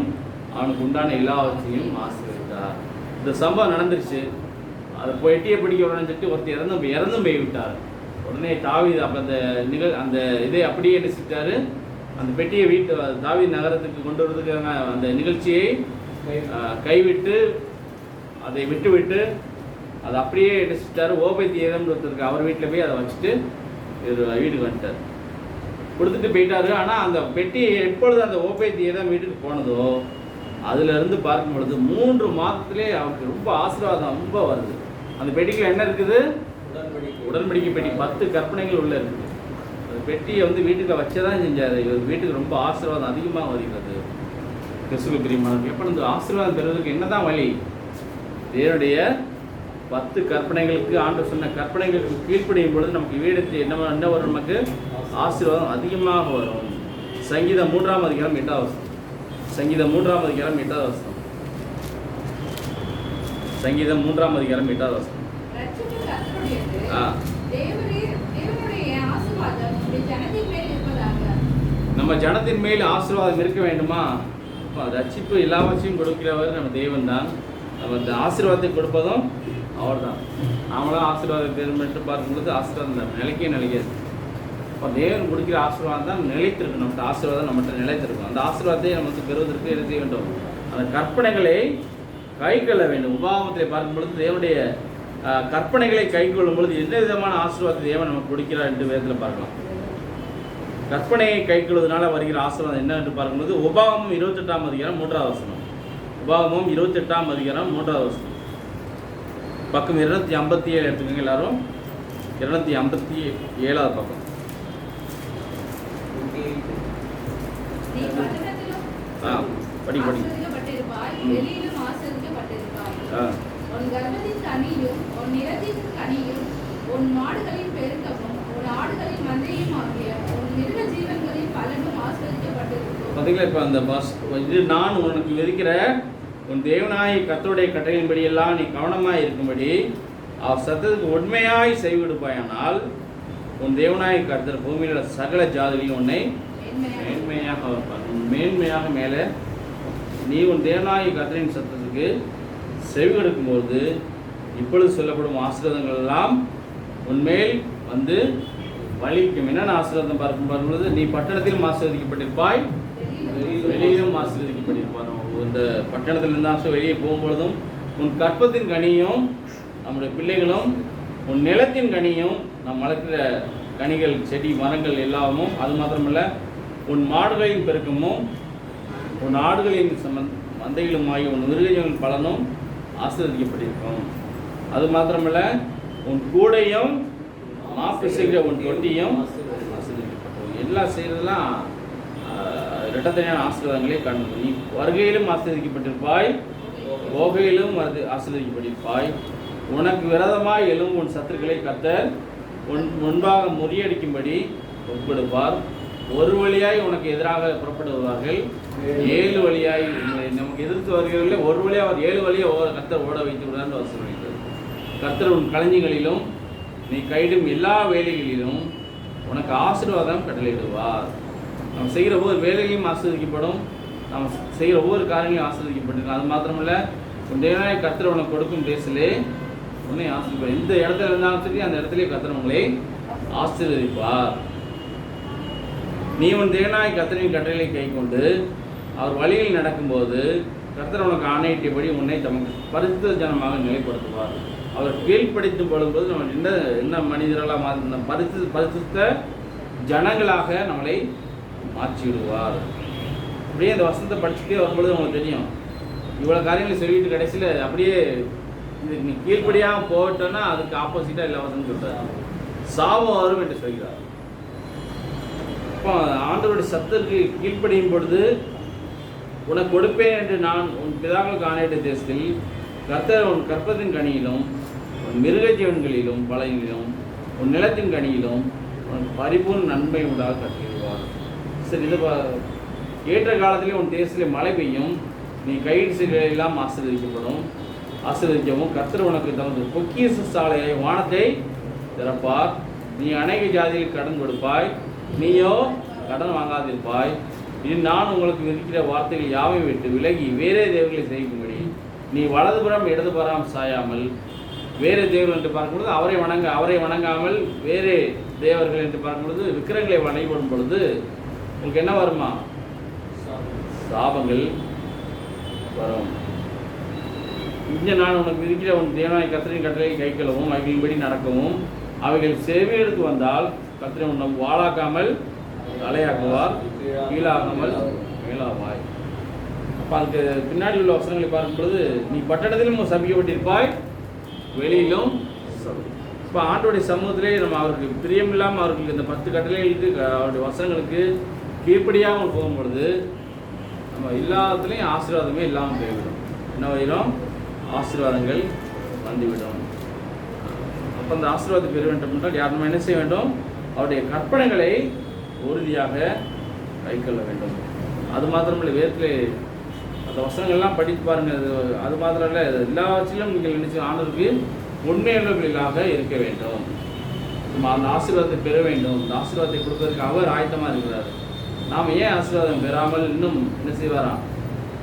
Speaker 1: அவனுக்கு உண்டான எல்லாவற்றையும் ஆசீர்வதித்தார். இந்த சம்பவம் நடந்துருச்சு. அதை பெட்டியை பிடிக்க உடனே சொல்லிட்டு ஒருத்தர் இறந்தும் போய்விட்டார். உடனே தாவீது அப்போ அந்த இதை அப்படியே என்ன செஞ்சாரு? அந்த பெட்டியை தாவீது நகரத்துக்கு கொண்டு வரதுக்கான அந்த நிகழ்ச்சியை கைவிட்டு அதை விட்டு அதை அப்படியே என்ன செஞ்சாரு? ஓபேத்-ஏதோம் ஒருத்தருக்கு அவர் வீட்டில் போய் அதை வச்சுட்டு வீட்டுக்கு வந்துட்டார், கொடுத்துட்டு போயிட்டாரு. ஆனால் அந்த பெட்டி எப்பொழுது அந்த ஓபேத்-ஏதோம் வீட்டுக்கு போனதோ அதிலிருந்து பார்க்கும் பொழுது 3 மாதத்திலே அவருக்கு ரொம்ப ஆசீர்வாதம் ரொம்ப வருது. அந்த பெட்டிக்குள்ள என்ன இருக்குது? உடன்படிக்கை பெட்டி 10 கற்பனைகள் உள்ள இருக்குது. அந்த பெட்டியை வந்து வீட்டுக்கு வச்சதான் செஞ்சார். இவர் வீட்டுக்கு ரொம்ப ஆசீர்வாதம் அதிகமாக வருகிறது. கிறிஸ்துவுக்கு பிரியமானவர்களே, எப்போ இந்த ஆசீர்வாதம் பெறுவதற்கு என்னதான் வழி? தேவனுடைய 10 கற்பனைகளுக்கு ஆண்டவர் சொன்ன கற்பனைகளுக்கு கீழ்ப்படியும் பொழுது நமக்கு வீடு என்ன வரும்? நமக்கு ஆசீர்வாதம் அதிகமாக வரும். சங்கீதம் 3ஆம் அதிகாரம் 8ஆம் வசனம். சங்கீதம் 3ஆம் அதிகாரம் 8ஆம் வசனம். சங்கீதம் 3ஆம் அதிகாரம் 8ஆம் வசனம். நம்ம ஜனத்தின் மேல் ஆசீர்வாதம் இருக்க வேண்டுமா? ரட்சிப்பு எல்லாவற்றையும் கொடுக்கிறவர் நம்ம தேவன் தான். நம்ம இந்த ஆசீர்வாதத்தை கொடுப்பதும் அவர் தான். நாமளும் ஆசீர்வாதத்தை பெருமைட்டு பார்க்கும்போது ஆசீர்வாதம் தான் நிலைக்காது. இப்போ தேவன் கொடுக்கிற ஆசீர்வாதம் தான் நிலைத்திருக்கும். நமக்கு ஆசீர்வாதம் நம்மகிட்ட நிலைத்திருக்கும். அந்த ஆசீர்வாதத்தை நமக்கு பெறுவதற்கு என்ன செய்ய வேண்டும்? அந்த கற்பனைகளை கை கொள்ள வேண்டும். உபாகமத்தை பார்க்கும் பொழுது தேவனுடைய கற்பனைகளை கை கொள்ளும் பொழுது எந்த விதமான ஆசீர்வாதத்தை தேவன் நமக்கு கொடுக்கிறார் என்று வேதத்தில் பார்க்கலாம். கற்பனையை கைக்கொள்வதனால வருகிற ஆசீர்வாதம் என்ன என்று பார்க்கும்போது உபாகமம் 28ஆம் அதிகாரம் 3வது வசனம். உபாகமம் 28ஆம் அதிகாரம் 3வது வசனம். பக்கம் 257 எடுத்துக்கோங்க எல்லாரும். 257வது பக்கம். படி படி.
Speaker 3: வெளியிலும் ஆசீர்வதிக்கப்பட்டிருப்பாய். உன் கர்ப்பத்தின் கனியும் உன் நிலத்தின் கனியும் உன் மாடுகளின் பெருக்கமும் உன் ஆடுகளின் மந்தையும் ஆகிய உன் மிருக ஜீவன்களின் பலனும் ஆசீர்வதிக்கப்பட்டிருக்கும்.
Speaker 1: பார்த்தீங்களா? இப்போ அந்த இது நான் உனக்கு விதிக்கிற உன் தேவனாய் கர்த்தருடைய கட்டளையின்படி எல்லாம் நீ கவனமாய் இருக்கும்படி அவர் சத்தத்துக்கு உண்மையாய் செய்விடுப்பாயானால் உன் தேவனாய் கர்த்தர் பூமியில் உள்ள சகல ஜாதிகளையும் உன்னை மேன்மையாக வைப்பார். மேன்மையாக மேலே நீ உன் தேவனாய் கர்த்தரின் சத்தத்துக்கு செவி கொடுக்கும்போது இப்பொழுது சொல்லப்படும் ஆசீர்வாதங்கள் எல்லாம் உன்மேல் வந்து வலிக்கும். என்னென்ன ஆசீர்வாதம் பார்க்கும்போது நீ பட்டணத்திலும் ஆசீர்வதிக்கப்பட்டிருப்பாய், வெளியிலும் ஆசீர்வதிக்கப்பட்டிருப்பார். இந்த பட்டணத்திலிருந்து வெளியே போகும்பொழுதும் உன் கற்பத்தின் கனியும் நம்முடைய பிள்ளைகளும் உன் நிலத்தின் கனியும் நம் வளர்க்கிற கனிகள் செடி மரங்கள் எல்லாமும் அது மாத்திரமல்ல உன் மாடுகளின் பெருக்கமும் உன் ஆடுகளின் மந்தைகளும் ஆகிய உன் மிருகங்களின் பலனும் ஆசீர்வதிக்கப்பட்டிருக்கும். அது மாத்திரமல்ல உன் கூடையும் மாப்பு செய்கிற உன் தொட்டியும் ஆசீர்வதிக்கப்பட்டிருக்கும். எல்லாம் செய்கிறதுலாம் இரட்டத்தனையான ஆசீர்வாதங்களே காண்பது. நீ வருகையிலும் ஆசீர்வதிக்கப்பட்டிருப்பாய், போகையிலும் ஆசீர்வதிக்கப்பட்டிருப்பாய். உனக்கு விரதமாய் எழும் உன் சத்துருக்களை கர்த்தர் முன்பாக முறியடிக்கும்படி ஒப்புடுப்பார். ஒரு வழியாய் உனக்கு எதிராக புறப்படுவார்கள், 7 வழியாய் நமக்கு எதிர்த்து வருகிறவர்களே ஒரு வழியாக அவர் 7 வழியாக கர்த்தர் ஓட வைத்து விடுறான்னு வசூலிக்கிறது. கர்த்தர் உன் களஞ்சிகளிலும் நீ கையிடும் எல்லா வேலைகளிலும் உனக்கு ஆசீர்வாதம் கட்டளையிடுவார். நம்ம செய்கிற ஒவ்வொரு வேலையும் ஆசீர்வதிக்கப்படும், நம்ம செய்கிற ஒவ்வொரு காரியங்களையும் ஆசீர்வதிக்கப்பட்டிருக்கோம். அது மாத்திரமல்ல உன் தேவனாய் கர்த்தர் உனக்கு கொடுக்கும் தேசத்திலே உன்னை ஆசீர்வதிப்பார். எந்த இடத்துல இருந்தாலும் சரி அந்த இடத்துலேயே கர்த்தர் உங்களை ஆசீர்வதிப்பார். நீ உன் தேவனாய் கர்த்தரின் கட்டளையை கை கொண்டு அவர் வழியில் நடக்கும்போது கர்த்தர் உனக்கு ஆணையிட்டபடி உன்னை தமக்கு பரிசுத்த ஜனமாக நிலைப்படுத்துவார். அவர் கீழ்ப்படுத்தும் பொழுது நம்ம என்ன மனிதர்களாக மாற்றி பரிசுத்த ஜனங்களாக நம்மளை மாற்றிவிடுவார். அப்படியே அந்த வசனத்தை படிச்சுட்டே வரும்பொழுது உங்களுக்கு தெரியும், இவ்வளோ காரியங்களை சொல்லிட்டு கடைசியில் அப்படியே இது நீ கீழ்ப்படியாக போட்டோன்னா அதுக்கு ஆப்போசிட்டாக எல்லா வசனம் சொல்கிறார், சாபம் வரும் என்று சொல்கிறார். இப்போ ஆண்டவருடைய சத்தத்திற்கு கீழ்ப்படியும் பொழுது உனக்கு கொடுப்பேன் என்று நான் உன் பிதாக்களுக்கு ஆணையிட்ட தேசத்தில் கர்த்தர் உன் கற்பத்தின் கனியிலும் உன் மிருக ஜீவன்களிலும் பலனிலும் உன் நிலத்தின் கனியிலும் உனக்கு பரிபூர்ண நன்மை உண்டாக கட்டிடுவார். சரி, இது ஏற்ற காலத்திலே உன் தேசத்திலே மழை பெய்யும், நீ கையெழுத்துகளை எல்லாம் ஆசீர்வதிக்கவும் கர்த்தர் உனக்கு தனது பொக்கிஷ சாலையை வானத்தை திறப்பார். நீ அநேக ஜாதியில் கடன் கொடுப்பாய், நீயோ கடன் வாங்காதிருப்பாய். இது நான் உங்களுக்கு விதிக்கிற வார்த்தைகள் யாவை விட்டு விலகி வேறே தேவர்களை செய்யும்படி நீ வலதுபுறம் இடதுபுறம் சாயாமல் வேறே தேவர்கள் என்று பார்க்கும்பொழுது அவரை வணங்காமல் வேறே தேவர்கள் என்று பார்க்கும்பொழுது விக்கிரங்களை வழிபடும் பொழுது உங்களுக்கு என்ன வருமா? சாபங்கள் வரும். இங்கே நான் உனக்கு விதிக்கிற உன் தேவனாய் கர்த்தரின் கட்டளையை கைக்கொள்ளவும் அவைகளின்படி நடக்கவும் அவைகள் செவியெடுத்து வந்தால் கர்த்தர் உன்னை வாழாக்காமல் தலையாக்குவார், கீழாகாமல் மேலாவாய். அப்போ அதுக்கு பின்னாடி உள்ள வசனங்களை பார்க்கும் பொழுது நீ பட்டணத்திலும் சபிக்கப்பட்டிருப்பாய், வெளியிலும். இப்போ ஆண்டோடைய சமூகத்திலே நம்ம அவருக்கு பிரியமில்லாமல் அவர்களுக்கு இந்த 10 கட்டளைகளுக்கு அவருடைய வசனங்களுக்கு கீழ்ப்படியாமல் போகும்பொழுது நம்ம எல்லாத்துலேயும் ஆசீர்வாதமே இல்லாமல் போய்விடும். என்ன வரையிலும் ஆசீர்வாதங்கள் வந்துவிடும். அப்போ அந்த ஆசீர்வாதத்தை பெற வேண்டும் என்றால் யார் நம்ம என்ன செய்ய வேண்டும்? அவருடைய கற்பனைகளை உறுதியாக கைக்கொள்ள வேண்டும். அது மாத்திரமில்லை, வேதத்திலே அந்த வசனங்கள்லாம் படித்து பாருங்கள். அது மாத்திரம் இல்லை, எல்லாவற்றிலும் நீங்கள் நினைச்சு ஆண்டவருக்கு உண்மையுள்ளவர்களாக இருக்க வேண்டும். நம்ம அந்த ஆசீர்வாதத்தை பெற வேண்டும். அந்த ஆசீர்வாதத்தை கொடுப்பதற்கு அவர் ஆயத்தமாக இருக்கிறார். நாம் ஏன் ஆசீர்வாதம் பெறாமல் இன்னும் என்ன செய்வாராம்?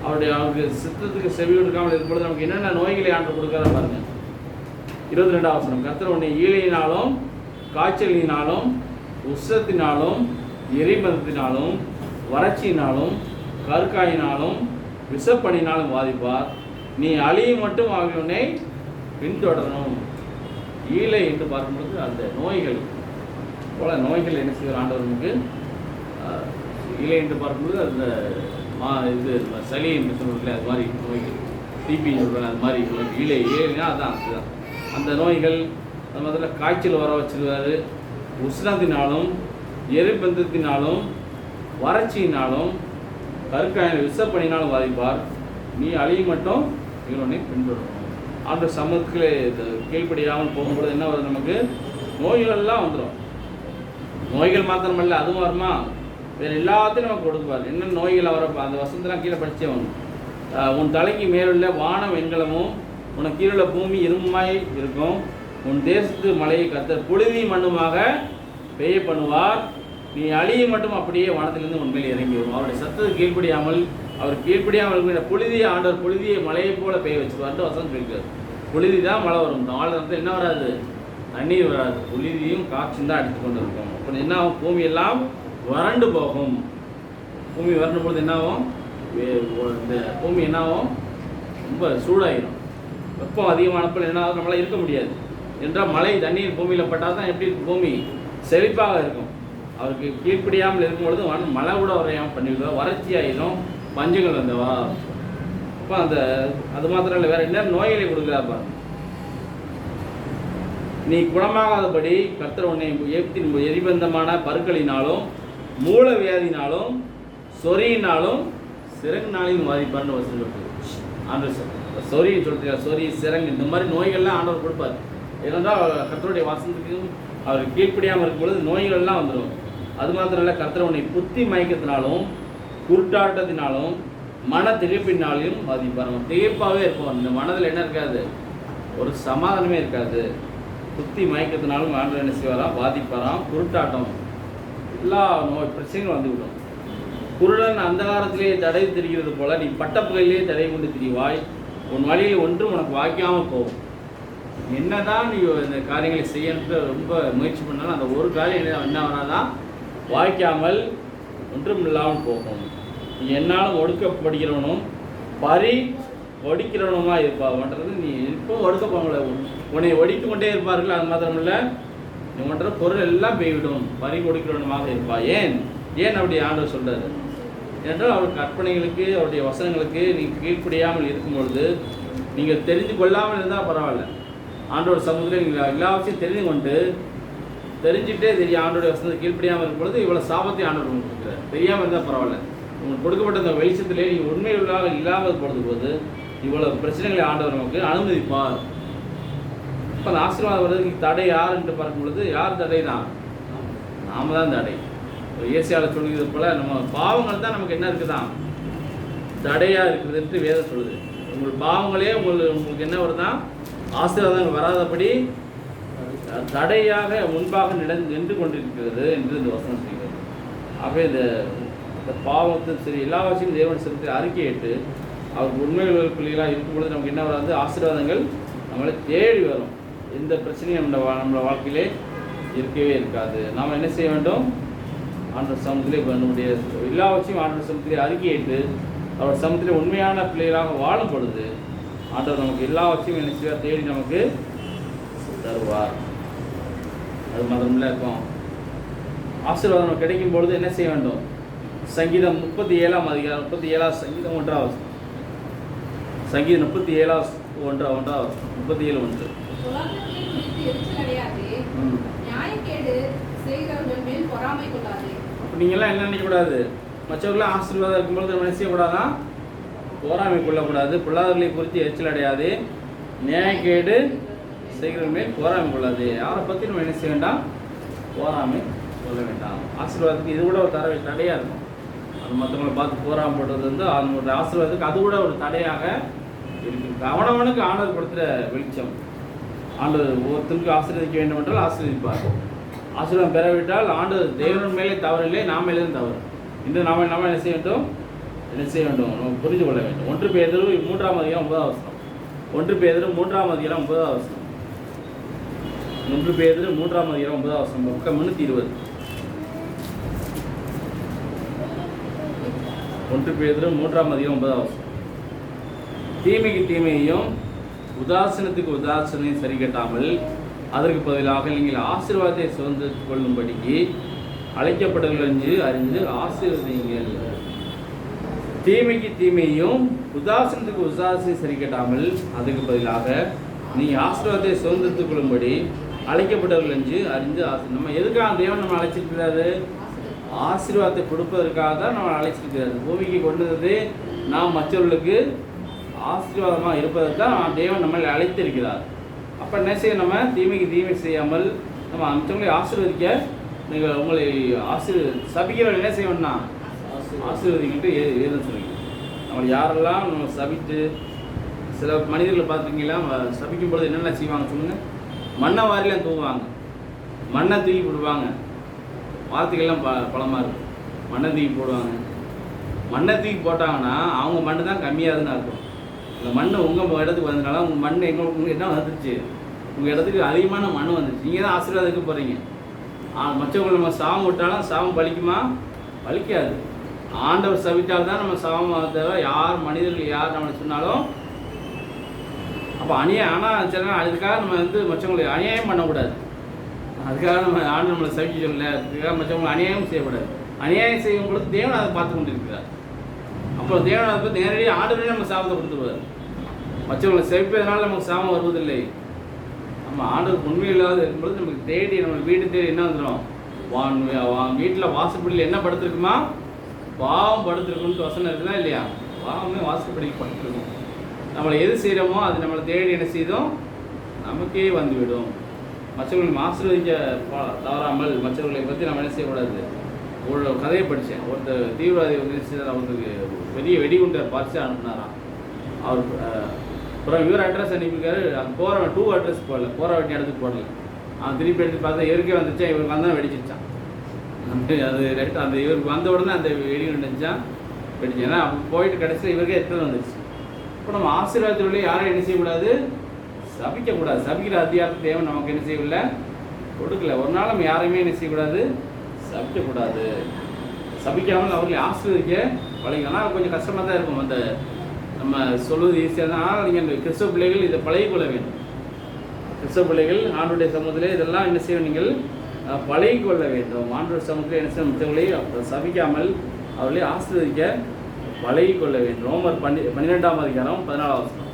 Speaker 1: அவருடைய சித்தத்துக்கு செவி கொடுக்காமல் இருக்கும்பொழுது நமக்கு என்னென்ன நோய்களை ஆண்டு கொடுக்காத பாருங்க. 22ஆம் வசனம், கர்த்தர் உன்னை ஈழையினாலும் காய்ச்சலினாலும் உஷ்ணத்தினாலும் எரிமதத்தினாலும் வறட்சியினாலும் கற்காயினாலும் விஷப்பணினாலும் பாதிப்பார். நீ அழிய மட்டும் ஆகியோனை பின்தொடரணும். ஈழை என்று பார்க்கும்பொழுது அந்த நோய்கள் போல நோய்கள் என்ன செய்வார்? ஆண்டவர் நமக்கு இலை என்று பார்க்கும்போது அந்த இது சளி என்று சொல்லுவாங்க, அது மாதிரி நோய்கள், டிபின்னு சொல்கிறாங்க, அது மாதிரி இலைனா அதுதான் அந்த நோய்கள். அது மாதிரி காய்ச்சல் வர வச்சிருவார். உஷ்ணத்தினாலும் எரிபந்தத்தினாலும் வறட்சியினாலும் கருக்காயின விஷப்பணினாலும் பாதிப்பார். நீ அழிய மட்டும் இவனை பின்பற்றணும். அந்த சமூகத்தில் கீழ்ப்படியாமல் போகும்போது என்ன வருது, நமக்கு நோய்கள்லாம் வந்துடும். நோய்கள் மாத்திரமல்ல, அதுவும் வருமா, வேறு எல்லாத்தையும் நமக்கு கொடுப்பார். என்ன நோய்கள் வரப்போ அந்த வசந்தெல்லாம் கீழே படித்தே வரும். உன் தலைக்கு மேலுள்ள வானம் வெண்கலமும் உனக்கு கீழுள்ள பூமி இரும்புமாய் இருக்கும். உன் தேசத்து மலையை கர்த்தர் புழுதி மண்ணுமாக பெய்ய பண்ணுவார். நீ அழிய மட்டும் அப்படியே வானத்திலிருந்து உண்மையில் இறங்கி வரும். அவருடைய சத்தத்துக்கு கீழ்ப்படியாமல், அவர் கீழ்ப்படியாமல் இருக்கிற புழுதியை ஆண்டவர் புழுதியை மலையை போல பெய்ய வச்சுருவார்ட்டு வசனம் சொல்லியிருக்காரு. புழுதி தான் மழை வரும். நாலு என்ன வராது, தண்ணீர் வராது. புழுதியும் காற்றும் தான் அடித்து கொண்டு இருக்கும். அப்புறம் என்ன ஆகும், பூமியெல்லாம் வறண்டு போகும். பூமி வறண்டும் பொழுது என்ன ஆகும், இந்த பூமி என்ன ஆகும், ரொம்ப சூடாயிடும். வெப்பம் அதிகமானப்போ என்ன ஆகும், நம்மளால் இருக்க முடியாது. என்றால் மழை தண்ணீர் பூமியில் பட்டால் தான் எப்படி இருக்கும், பூமி செழிப்பாக இருக்கும். அவருக்கு கீழ்ப்படியாமல் இருக்கும் பொழுது மழை கூட வரையாமல் பண்ணிவிடுவோம், வறட்சி ஆகிடும், பஞ்சங்கள் வந்தவா. அப்போ அந்த அது மாத்திரம் இல்லை, வேறு என்ன நோய்களை கொடுக்குறாப்பா. நீ குணமாகாதபடி கர்த்தர் உன்னை எரிபந்தமான பருக்களினாலும் மூல வியாதினாலும் சொறியினாலும் சிறங்கினாலையும் பாதிப்பார்னு வசனம். ஆண்டவர் சொறின்னு சொல்லிட்டு சொறி சிறங்கு இந்த மாதிரி நோய்கள்லாம் ஆண்டவர் கொடுப்பார். ஏனென்றால் கர்த்தருடைய வாசனத்துக்கும் அவர் கீழ்ப்படியாமல் இருக்கும் பொழுது நோய்கள்லாம் வந்துடும். அது மாத்திரம் இல்லை, கர்த்தர் உன்னை புத்தி மயக்கத்தினாலும் குருட்டாட்டத்தினாலும் மன திகைப்பினாலையும் பாதிப்பார். நம்ம திகைப்பாகவே இருப்போம். இந்த மனதில் என்ன இருக்காது, ஒரு சமாதானமே இருக்காது. புத்தி மயக்கத்தினாலும் ஆண்டவர் என்ன செய்வாராம், பாதிப்பாராம். குருட்டாட்டம், எல்லா நோய் பிரச்சனைகளும் வந்துவிடும். குருடன் அந்தகாரத்திலேயே தடை தெரிகிறது போல நீ பட்டப்புகையிலேயே தடை கொண்டு திரிவாய். உன் வழியில் ஒன்றும் உனக்கு வாய்க்காமல் போகும். என்னதான் நீ இந்த காரியங்களை செய்யணுட்டு ரொம்ப முயற்சி பண்ணாலும் அந்த ஒரு காரியம் என்ன வராதான், வாய்க்காமல் ஒன்றும் இல்லாமல் போகும். நீ என்னாலும் ஒடுக்கப்படுகிறவனும் ஒடிக்கிறவனுமா இருப்பான்றது. நீ இப்போ ஒடுக்க போகல, உன்னை ஒடித்து கொண்டே இருப்பார்கள். அது மாத்திரம் இல்லை, நீ ஒன்ற பொருள் எல்லாம் போய்விடும், கொடுக்கிறவனுமாக இருப்பா. ஏன் அப்படி ஆண்டவர் சொல்றாரு என்றால், அவர் கற்பனைகளுக்கு அவருடைய வசனங்களுக்கு நீங்கள் கீழ்ப்படியாமல் இருக்கும் பொழுது, நீங்கள் தெரிந்து கொள்ளாமல் இருந்தால் பரவாயில்ல. ஆண்டோட சமூகத்தில் நீங்கள் எல்லாவற்றையும் தெரிந்து கொண்டு தெரிஞ்சுட்டே தெரியும் ஆண்டோடைய வசனத்தை கீழ்ப்படியாமல் இருக்கும் பொழுது இவ்வளோ சாபத்தை ஆண்டவர் உங்களுக்கு கொடுக்குறாரு. தெரியாமல் இருந்தால் பரவாயில்ல. உங்களுக்கு கொடுக்கப்பட்ட அந்த வெளிச்சத்திலே நீங்கள் உண்மையுள்ளாக இல்லாமல் போது இவ்வளோ பிரச்சனைகளை ஆண்டவர் நமக்கு அனுமதிப்பார். இப்போ அந்த ஆசீர்வாதம் வர்றதுக்கு தடை யார் என்று பார்க்கும் பொழுது, யார் தடை தான், நாம தான் தடை. ஏசியாவில் சொல்கிறது போல நம்ம பாவங்கள் தான் நமக்கு என்ன இருக்குதான் தடையாக இருக்குதுன்ட்டு வேதம் சொல்லுது. உங்கள் பாவங்களே உங்களுக்கு என்ன வருதான், ஆசீர்வாதங்கள் வராதபடி தடையாக முன்பாக நின்று கொண்டிருக்கிறது என்று இந்த வசனம் சொல்கிறது. ஆகவே இந்த பாவத்தை சரி எல்லாவற்றையும் தேவன் செலுத்தி அறிக்கையிட்டு அவருக்கு உண்மைகள் பிள்ளைகளாக இருக்கும் பொழுது நமக்கு என்ன வராது, ஆசீர்வாதங்கள் நம்மளை தேடி வரும். எந்த பிரச்சனையும் நம்மளோட வாழ்க்கையிலே இருக்கவே இருக்காது. நாம் என்ன செய்ய வேண்டும், ஆண்டவர் சமூகத்திலே நம்முடைய எல்லாவற்றையும் ஆண்டவர் சமூகத்திலே அறிக்கையிட்டு அவர் சமூகத்திலே உண்மையான பிள்ளைகளாக வாழும் பொழுது ஆண்டவர் நமக்கு எல்லாவற்றையும் என்ன செய்வார், தேடி நமக்கு தருவார். அது மாத்திரமில்லை, இருக்கும் ஆசீர்வாதம் கிடைக்கும் பொழுது என்ன செய்ய வேண்டும், சங்கீதம் 37ஆம் அதிகாரம் 37 சங்கீதம் 1 சங்கீதம் 37 37:1 அப்போ நீங்கள்லாம் என்ன நினைக்கக்கூடாது, மற்றவர்களாம் ஆசீர்வாதம் இருக்கும்பொழுது நம்ம செய்யக்கூடாதான், பொறாமை கொள்ளக்கூடாது. பொல்லாதவர்களை குறித்து எரிச்சல் அடையாது, நியாயக்கேடு செய்கிற மேல் பொறாமை கொள்ளாது. யாரை பற்றி நம்ம என்ன செய்ய வேண்டாம், பொறாமை கொள்ள வேண்டாம். ஆசீர்வாதத்துக்கு இது கூட ஒரு தடையாக இருக்கும். அது மற்றவங்களை பார்த்து பொறாமை போடுறது வந்து அவங்களுடைய ஆசீர்வாதத்துக்கு அது கூட ஒரு தடையாக இருக்கு. அவனவனுக்கு ஆண்டவர் கொடுத்துற வெளிச்சம். ஆண்டவர் ஒவ்வொருத்தருக்கும் ஆசீர்வதிக்க வேண்டும் என்றால் ஆசீர்வதிப்பார். ஆசீர்வாதம் பெறவிட்டால் ஆண்டவர் தேவன் மேலே தவறில்லை, நாம் மேலே தான் தவறு. இன்று நாம் என்ன செய்ய வேண்டும், நம்ம புரிந்து கொள்ள வேண்டும். 1 பேதுரு 3ஆம் அதிகாரம் 9ஆம் வசனம். 1 பேதுரு 3ஆம் அதிகாரம் 9ஆம் வசனம். 1 பேதுரு 3ஆம் அதிகாரம் 9ஆம் வசனம், பக்கம் 320. 1 பேதுரு 3ஆம் அதிகாரம் 9ஆம் வசனம். தீமைக்கு தீமையையும் உதாசனத்துக்கு உதாசனையும் சரி கட்டாமல் அதற்கு பதிலாக நீங்கள் ஆசீர்வாதத்தை சுதந்திர கொள்ளும்படிக்கு அழைக்கப்பட்டவர்கள் என்று அறிந்து ஆசீர்வதியுங்கள். தீமைக்கு தீமையும் உதாசனத்துக்கு உதாசனை சரி கட்டாமல் அதுக்கு பதிலாக நீங்கள் ஆசீர்வாதத்தை சுதந்திரத்துக் கொள்ளும்படி அழைக்கப்பட்டவர்கள் என்று அறிந்து நம்ம எதுக்காக தேவன் நம்ம அழைச்சிருக்கிறாரு? ஆசீர்வாதத்தை கொடுப்பதற்காக தான் நம்ம அழைச்சிருக்கிறாரு. பூமிக்கு கொண்டு வந்து நாம் மற்றவர்களுக்கு ஆசீர்வாதமாக இருப்பதற்கு தான் தேவன் நம்மளை அழைத்திருக்கிறார். அப்போ என்ன செய்ய, நம்ம தீமைக்கு தீமை செய்யாமல் நம்ம மற்றவங்களை ஆசீர்வதிக்க, நீங்கள் உங்களை சபிக்கிறவர்கள் என்ன செய்யணும்னா ஆசீர்வதிக்கிட்டு ஏதுன்னு சொல்லுங்க. நம்மளை யாரெல்லாம் நம்ம சபித்து, சில மனிதர்களை பார்த்துருக்கீங்களா, சபிக்கும் பொழுது என்னென்ன செய்வாங்க சொல்லுங்கள்? மண்ணை வாரிலாம் தூங்குவாங்க, மண்ணை தூக்கி போடுவாங்க. வார்த்தைகள்லாம் பலமாக இருக்கும். மண்ணை தூக்கி போடுவாங்க. மண்ணை தூக்கி போட்டாங்கன்னா அவங்க மண் தான் கம்மியாகுதுன்னு அர்த்தம். இந்த மண் உங்கள் இடத்துக்கு வந்ததுனால உங்கள் மண் உங்களுக்கு என்ன வந்துருச்சு? உங்கள் இடத்துக்கு அதிகமான மண் வந்துருச்சு. நீங்கள் தான் ஆசீர்வாதத்துக்கு போகிறீங்க. மற்றவங்களை நம்ம சாபம் விட்டாலும் சாபம் பலிக்குமா? பலிக்காது. ஆண்டவர் சபித்தால் தான் நம்ம சாபம் தவிர யார் மனிதர்கள் யார் நம்மளை சொன்னாலும் அப்போ ஆனால் சில அதுக்காக நம்ம மற்றவங்களை அநியாயம் பண்ணக்கூடாது. அதுக்காக நம்ம ஆண்டு நம்மளை சபிக்க சொல்லலை, அதுக்காக மற்றவங்களை அநியாயம் செய்யக்கூடாது. அநியாயம் செய்யும் பொழுது தேவன் அதை பார்த்து கொண்டு இருக்கிறார். அப்போ தேவன் அதை பற்றி நேரடியாக ஆண்டவரே நம்ம சாபத்தை கொடுத்துருவார். மற்றவங்களை சபிப்பதனால நமக்கு சாபம் வருவதில்லை. நம்ம ஆண்டவர் உண்மை இல்லாத இருக்கும்பொழுது நமக்கு தேடி நம்ம வீடு தேடி என்ன வந்துடும்? வீட்டில் வாசப்படியில் என்ன படுத்திருக்குமா? பாவம் படுத்திருக்குன்னு வசனம் இருக்குதா இல்லையா? பாவமே வாசப்படிக்கு படுத்திருக்கும். நம்மளை எது செய்கிறோமோ அது நம்மளை தேடி என்ன செய்தோம்? நமக்கே வந்துவிடும். மற்றவர்களுக்கு ஆசீர்வதிக்க தவறாமல் மற்றவர்களை பற்றி நம்ம என்ன செய்யக்கூடாது. ஒரு கதையை படித்தேன். ஒருத்தர் தீவிரவாதி அவருக்கு பெரிய வெடிகுண்டை பார்த்து அனுப்புனாராம். அவர் அப்புறம் இவர் அட்ரஸ் அனுப்பியிருக்காரு. அது போகிற டூ அட்ரஸ் போடல, போகிற வேண்டிய இடத்துக்கு போடல. அவன் திருப்பி எடுத்து பார்த்தா இவருக்கே வந்துச்சா, இவருக்கு வந்தால் வெடிச்சிருச்சான். அது அந்த இவருக்கு வந்த உடனே அந்த வெடிகுண்டு இருந்துச்சான் வெடிச்சு. ஏன்னா அப்போ போயிட்டு கடைசியில் இவருக்கே எடுத்து வந்துருச்சு. இப்போ நம்ம ஆசீர்வாதத்திலே யாரும் என்ன செய்யக்கூடாது? சபிக்கக்கூடாது. சபிக்கிற அதிகாரத்தை தேவன் நமக்கு என்ன செய்யவில்லை, கொடுக்கல. ஒரு நாள் நம்ம யாரையுமே என்ன செய்யக்கூடாது? சபிக்கக்கூடாது. சபிக்காமல் அவர்களை ஆசீர்வதிக்க பழகினா கொஞ்சம் கஷ்டமாக தான் இருக்கும். அந்த நம்ம சொல்வது ஈஸியாக தான். ஆனால் நீங்கள் அந்த கிறிஸ்தவ பிள்ளைகள் இதை பழகிக்கொள்ள வேண்டும். கிறிஸ்தவ பிள்ளைகள் ஆண்டுடைய சமூகத்திலே இதெல்லாம் என்ன செய்ய நீங்கள் பழகிக்கொள்ள வேண்டும். ஆண்டுடைய சமூகத்திலே என்ன செய்ய மற்றவர்களை சபிக்காமல் அவர்களை ஆசீர்வதிக்க பழகிக்கொள்ள வேண்டும். ரோமர் 12ஆம் அதிகாரம் 14ஆம் வசனம்.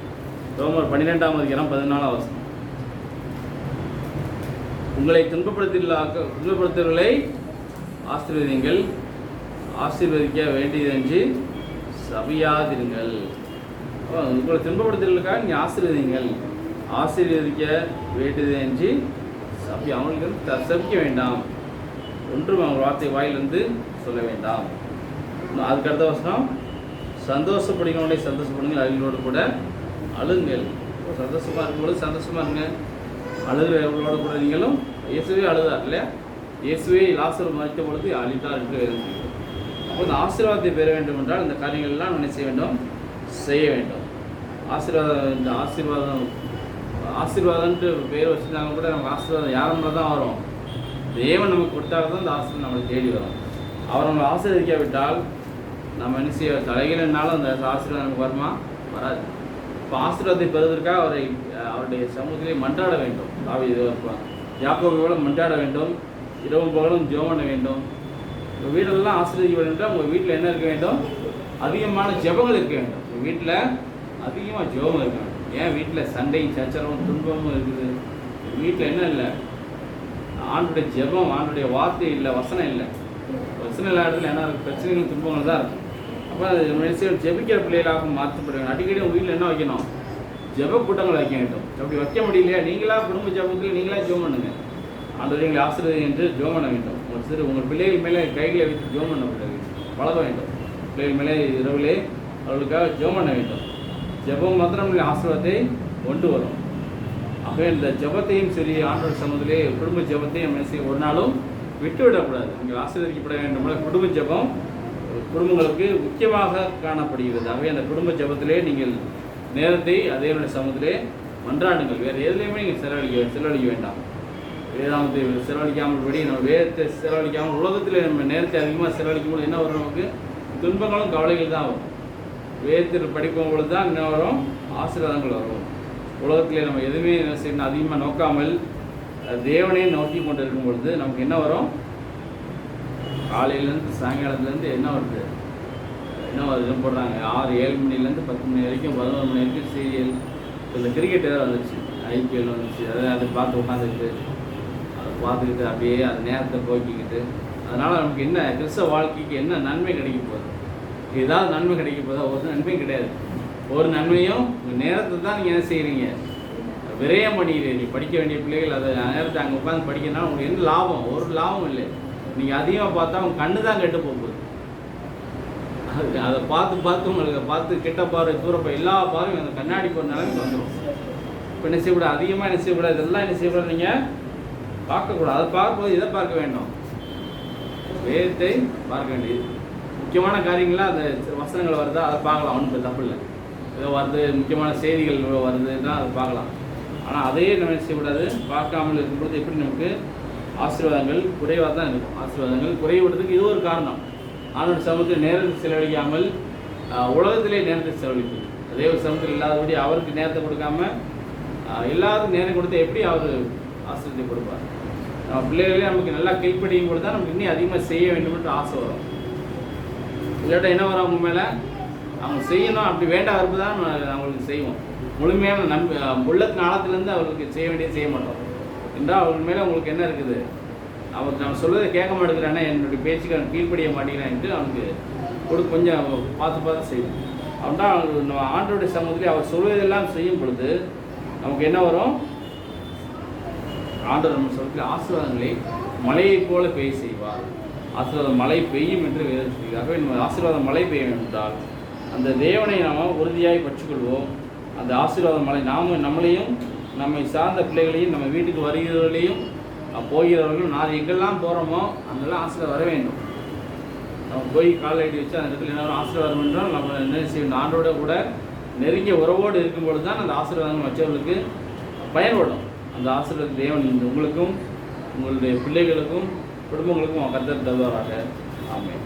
Speaker 1: ரோமர் 12ஆம் அதிகாரம் 14ஆம் வசனம். உங்களை துன்பப்படுத்துவர்களை ஆசீர்வதிங்கள், ஆசீர்வதிக்க வேண்டியதென்று சபியாதிருங்கள். உங்களை துன்பப்படுத்துவதற்காக நீங்கள் ஆசீர்வதிங்கள், ஆசீர்வதிக்க வேண்டியதென்று அவங்களுக்கு சபிக்க வேண்டாம், ஒன்றும் அவங்க வார்த்தை வாயிலிருந்து சொல்ல வேண்டாம். அதுக்கு அடுத்த வசனம், சந்தோஷப்படுகிறவனை சந்தோஷப்படுங்கள், அழுகளோடு கூட அழுங்கள். சந்தோஷமாக இருக்கும்போது சந்தோஷமாக இருங்க, அழுகிறவர்களோடு கூட நீங்களும். இயேசுவே அழுதார் இல்லையா? இயேசுவே லாசரு மரித்த பொழுது அழித்தார் என்று வேதம் சொல்கிறோம். அப்போ இந்த ஆசீர்வாதத்தை பெற வேண்டும் என்றால் இந்த காரியங்கள்லாம் என்ன செய்ய வேண்டும்? செய்ய வேண்டும். இந்த ஆசீர்வாதம்ன்ட்டு பேர் வச்சுருந்தாங்க கூட நமக்கு ஆசீர்வாதம் யாரும் தான் வரும். தேவன் நமக்கு கொடுத்தாக தான் இந்த ஆசீர்வாதம் நம்மளை தேடி வரும். அவர் நம்மளை ஆசீர்வதிக்காவிட்டால் நம்ம என்ன செய்ய தலைகள்னாலும் அந்த ஆசீர்வாதம் நமக்கு வருமா? வராது. இப்போ ஆசீர்வாதத்தை பெறுவதற்காக அவருடைய சமூகத்திலே மன்றாட வேண்டும். யாக்கோபோல மன்றாட வேண்டும், இரவும் பகலும் ஜெபம் பண்ண வேண்டும். உங்கள் வீடெல்லாம் ஆசீர்வதிக்க வேண்டும். உங்கள் வீட்டில் என்ன இருக்க வேண்டும்? அதிகமான ஜெபங்கள் இருக்க வேண்டும். உங்கள் வீட்டில் அதிகமாக ஜெபம் இருக்க வேண்டும். ஏன் வீட்டில் சண்டையும் சச்சரவும் துன்பமும் இருக்குது? வீட்டில் என்ன இல்லை? ஆண்டுடைய ஜெபம், ஆண்டுடைய வார்த்தை இல்லை, வசனம் இல்லை. வசனம் இல்லாத இடத்துல என்ன இருக்குது? பிரச்சனைகள் துன்பங்கள் தான் இருக்கும். அப்போ அது ஜெபிக்கிற பிள்ளைகளாக மாற்றப்பட வேண்டும். அடிக்கடி உங்கள் வீட்டில் என்ன வைக்கணும்? ஜெப கூட்டங்கள் வைக்க வேண்டும். அப்படி வைக்க முடியலையா, நீங்களாக குடும்ப ஜெபத்தில் நீங்களாக ஜெபம் பண்ணுங்கள். ஆண்டவரே எங்களை ஆசீர்வதி என்று ஜெபம் பண்ண வேண்டும். உங்கள் பிள்ளைகள் மேலே கைகளை வைத்து ஜெபம் பண்ண பழக வேண்டும். பிள்ளைகள் மேலே இரவிலே அவர்களுக்காக ஜெபம் பண்ண வேண்டும். ஜெபம் மாத்திரம் ஆசீர்வாதத்தை கொண்டு வரும். ஆகவே இந்த ஜெபத்தையும் சரி, ஆண்டவர் சமூகத்திலே குடும்ப ஜெபத்தையும் நம்ம ஒரு நாளும் விட்டுவிடக்கூடாது. நீங்கள் ஆசீர்வதிக்கப்பட வேண்டும். குடும்ப ஜெபம் குடும்பங்களுக்கு முக்கியமாக காணப்படுகிறது. ஆகவே அந்த குடும்ப ஜெபத்திலே நீங்கள் நேரத்தை அதேவனுடைய சமூகத்திலே மன்றாடுங்கள். வேறு எதுலேயுமே நீங்கள் செலவழிக்க வேண்டாம். வேதாந்தத்தை செலவழிக்காமல் படி நம்ம வேதத்தை செலவழிக்காமல் உலகத்தில் நம்ம நேரத்தை அதிகமாக செலவழிக்கும் போது என்ன வரும்? நமக்கு துன்பங்களும் கவலைகள் தான் வரும். வேதத்தில் படிக்கும் பொழுது தான் என்ன வரும்? ஆசீர்வாதங்கள் வரும். உலகத்தில் நம்ம எதுவுமே என்ன செய்யணும்? அதிகமாக நோக்காமல் தேவனையும் நோக்கி கொண்டு இருக்கும் பொழுது நமக்கு என்ன வரும்? காலையிலேருந்து சாயங்காலத்துலேருந்து என்ன வருது போடுறாங்க. 6-7 மணிலேருந்து 10 மணி வரைக்கும் 11 மணி வரைக்கும் சீரியல். இந்த கிரிக்கெட் ஏதாவது வந்துச்சு, ஐபிஎல் வந்துச்சு, அதை பார்த்து உட்காந்துக்கிட்டு அதை பார்த்துக்கிட்டு அப்படியே அந்த நேரத்தை போக்கிக்கிட்டு, அதனால் நமக்கு என்ன கிறிஸ்தவ வாழ்க்கைக்கு என்ன நன்மை கிடைக்க போகுது? ஏதாவது நன்மை கிடைக்க போதா? ஒரு நன்மையும் கிடையாது. ஒரு நன்மையும் உங்கள் நேரத்தை தான் நீங்கள் என்ன செய்கிறீங்க, விரயம் பண்ணிக்கிறீங்க. படிக்க வேண்டிய பிள்ளைகள் அதை நேரத்தை அங்கே உட்காந்து படிக்கிறதுனால உங்களுக்கு என்ன லாபம்? ஒரு லாபம் இல்லை. நீங்கள் அதிகமாக பார்த்தா உங்கள் கண்ணு தான் கெட்டு போகுது. அதை பார்த்து உங்களுக்கு பார்த்து கெட்ட பார்வை, தூரப்பா எல்லா பார்வையும் அந்த கண்ணாடி போகிற நிலைமைக்கு வந்துடும். இப்போ என்ன செய்யக்கூடாது? அதிகமாக என்ன செய்யக்கூடாது? இதெல்லாம் என்ன செய்யக்கூடாது? நீங்கள் பார்க்கக்கூடாது. அதை பார்க்கும்போது இதை பார்க்க வேண்டும், வேதத்தை பார்க்க வேண்டியது. முக்கியமான காரியங்களாக அந்த வசனங்கள் வருதா அதை பார்க்கலாம், ஒன்றும் தப்பு இல்லை. ஏதோ வருது, முக்கியமான செய்திகள் வருதுன்னா அதை பார்க்கலாம். ஆனால் அதையே நம்ம செய்யக்கூடாது. பார்க்காமல் இருக்கும்பொழுது எப்படி நமக்கு ஆசீர்வாதங்கள் குறைவாக தான் இருக்கும். ஆசீர்வாதங்கள் குறைவிடுறதுக்கு இது ஒரு காரணம். ஆண்டவர் சமூகத்தில் நேரத்தை செலவழிக்காமல் உலகத்திலே நேரத்தை செலவழிக்கும். அதே ஒரு சமூகத்தில் இல்லாதபடி அவருக்கு நேரத்தை கொடுக்காம எல்லாருக்கும் நேரம் கொடுத்து எப்படி அவர் ஆசீர்வாதத்தை கொடுப்பார்? நம்ம பிள்ளைகளே நமக்கு நல்லா கீழ்ப்படியும் கூட தான் நமக்கு இன்னும் அதிகமாக செய்ய வேண்டும் என்று ஆசை வரும். இல்லாட்டா என்ன வரும்? அவங்க மேலே அவங்க செய்யணும், அப்படி வேண்டாம் இருப்பு தான் அவங்களுக்கு செய்வோம். முழுமையான உள்ளத்தின் ஆழத்துலேருந்து அவர்களுக்கு செய்ய வேண்டியது செய்ய மாட்டோம் என்றால் அவங்க மேலே உங்களுக்கு என்ன இருக்குது? அவருக்கு நம்ம சொல்வதை கேட்க மாட்டேங்கிறானே, என்னுடைய பேச்சுக்கு அவன் கீழ்ப்படிய மாட்டேங்கிறான்ட்டு அவனுக்கு கொஞ்சம் பார்த்து செய்வோம். அப்படின்னா நம்ம ஆண்டவருடைய சமூகத்திலே அவர் சொல்வதெல்லாம் செய்யும் பொழுது நமக்கு என்ன வரும்? ஆண்டவர் நம்ம சமூகத்தில் ஆசீர்வாதங்களை மழையைப் போல பெய்ய செய்வார். ஆசீர்வாதம் மழை பெய்யும் என்று வேதம் சொல்கிறார்கள். நம்ம ஆசீர்வாதம் மழை பெய்யும் என்றால் அந்த தேவனை நாம் உறுதியாய் பற்றிக்கொள்வோம். அந்த ஆசீர்வாத மழை நம்மளையும் நம்மை சார்ந்த பிள்ளைகளையும் நம்ம வீட்டுக்கு வருகிறவர்களையும் போகிறவர்களும் நான் எங்கெல்லாம் போகிறோமோ அங்கெல்லாம் ஆசீர்வாதம் வர வேண்டும். நம்ம போய் கால் ஐடி வச்சு அந்த இடத்துல என்ன ஆசீர்வாதம் என்றால் நம்ம என்ன செய்யணும்? ஆண்டோட கூட நெருங்கிய உறவோடு இருக்கும்பொழுது தான் அந்த ஆசீர்வாதங்கள் மற்றவர்களுக்கு பயன்படும். அந்த ஆசீர்வாத தேவன் உங்களுக்கும் உங்களுடைய பிள்ளைகளுக்கும் குடும்பங்களுக்கும் கர்த்தர் தருவாராக. ஆமென்.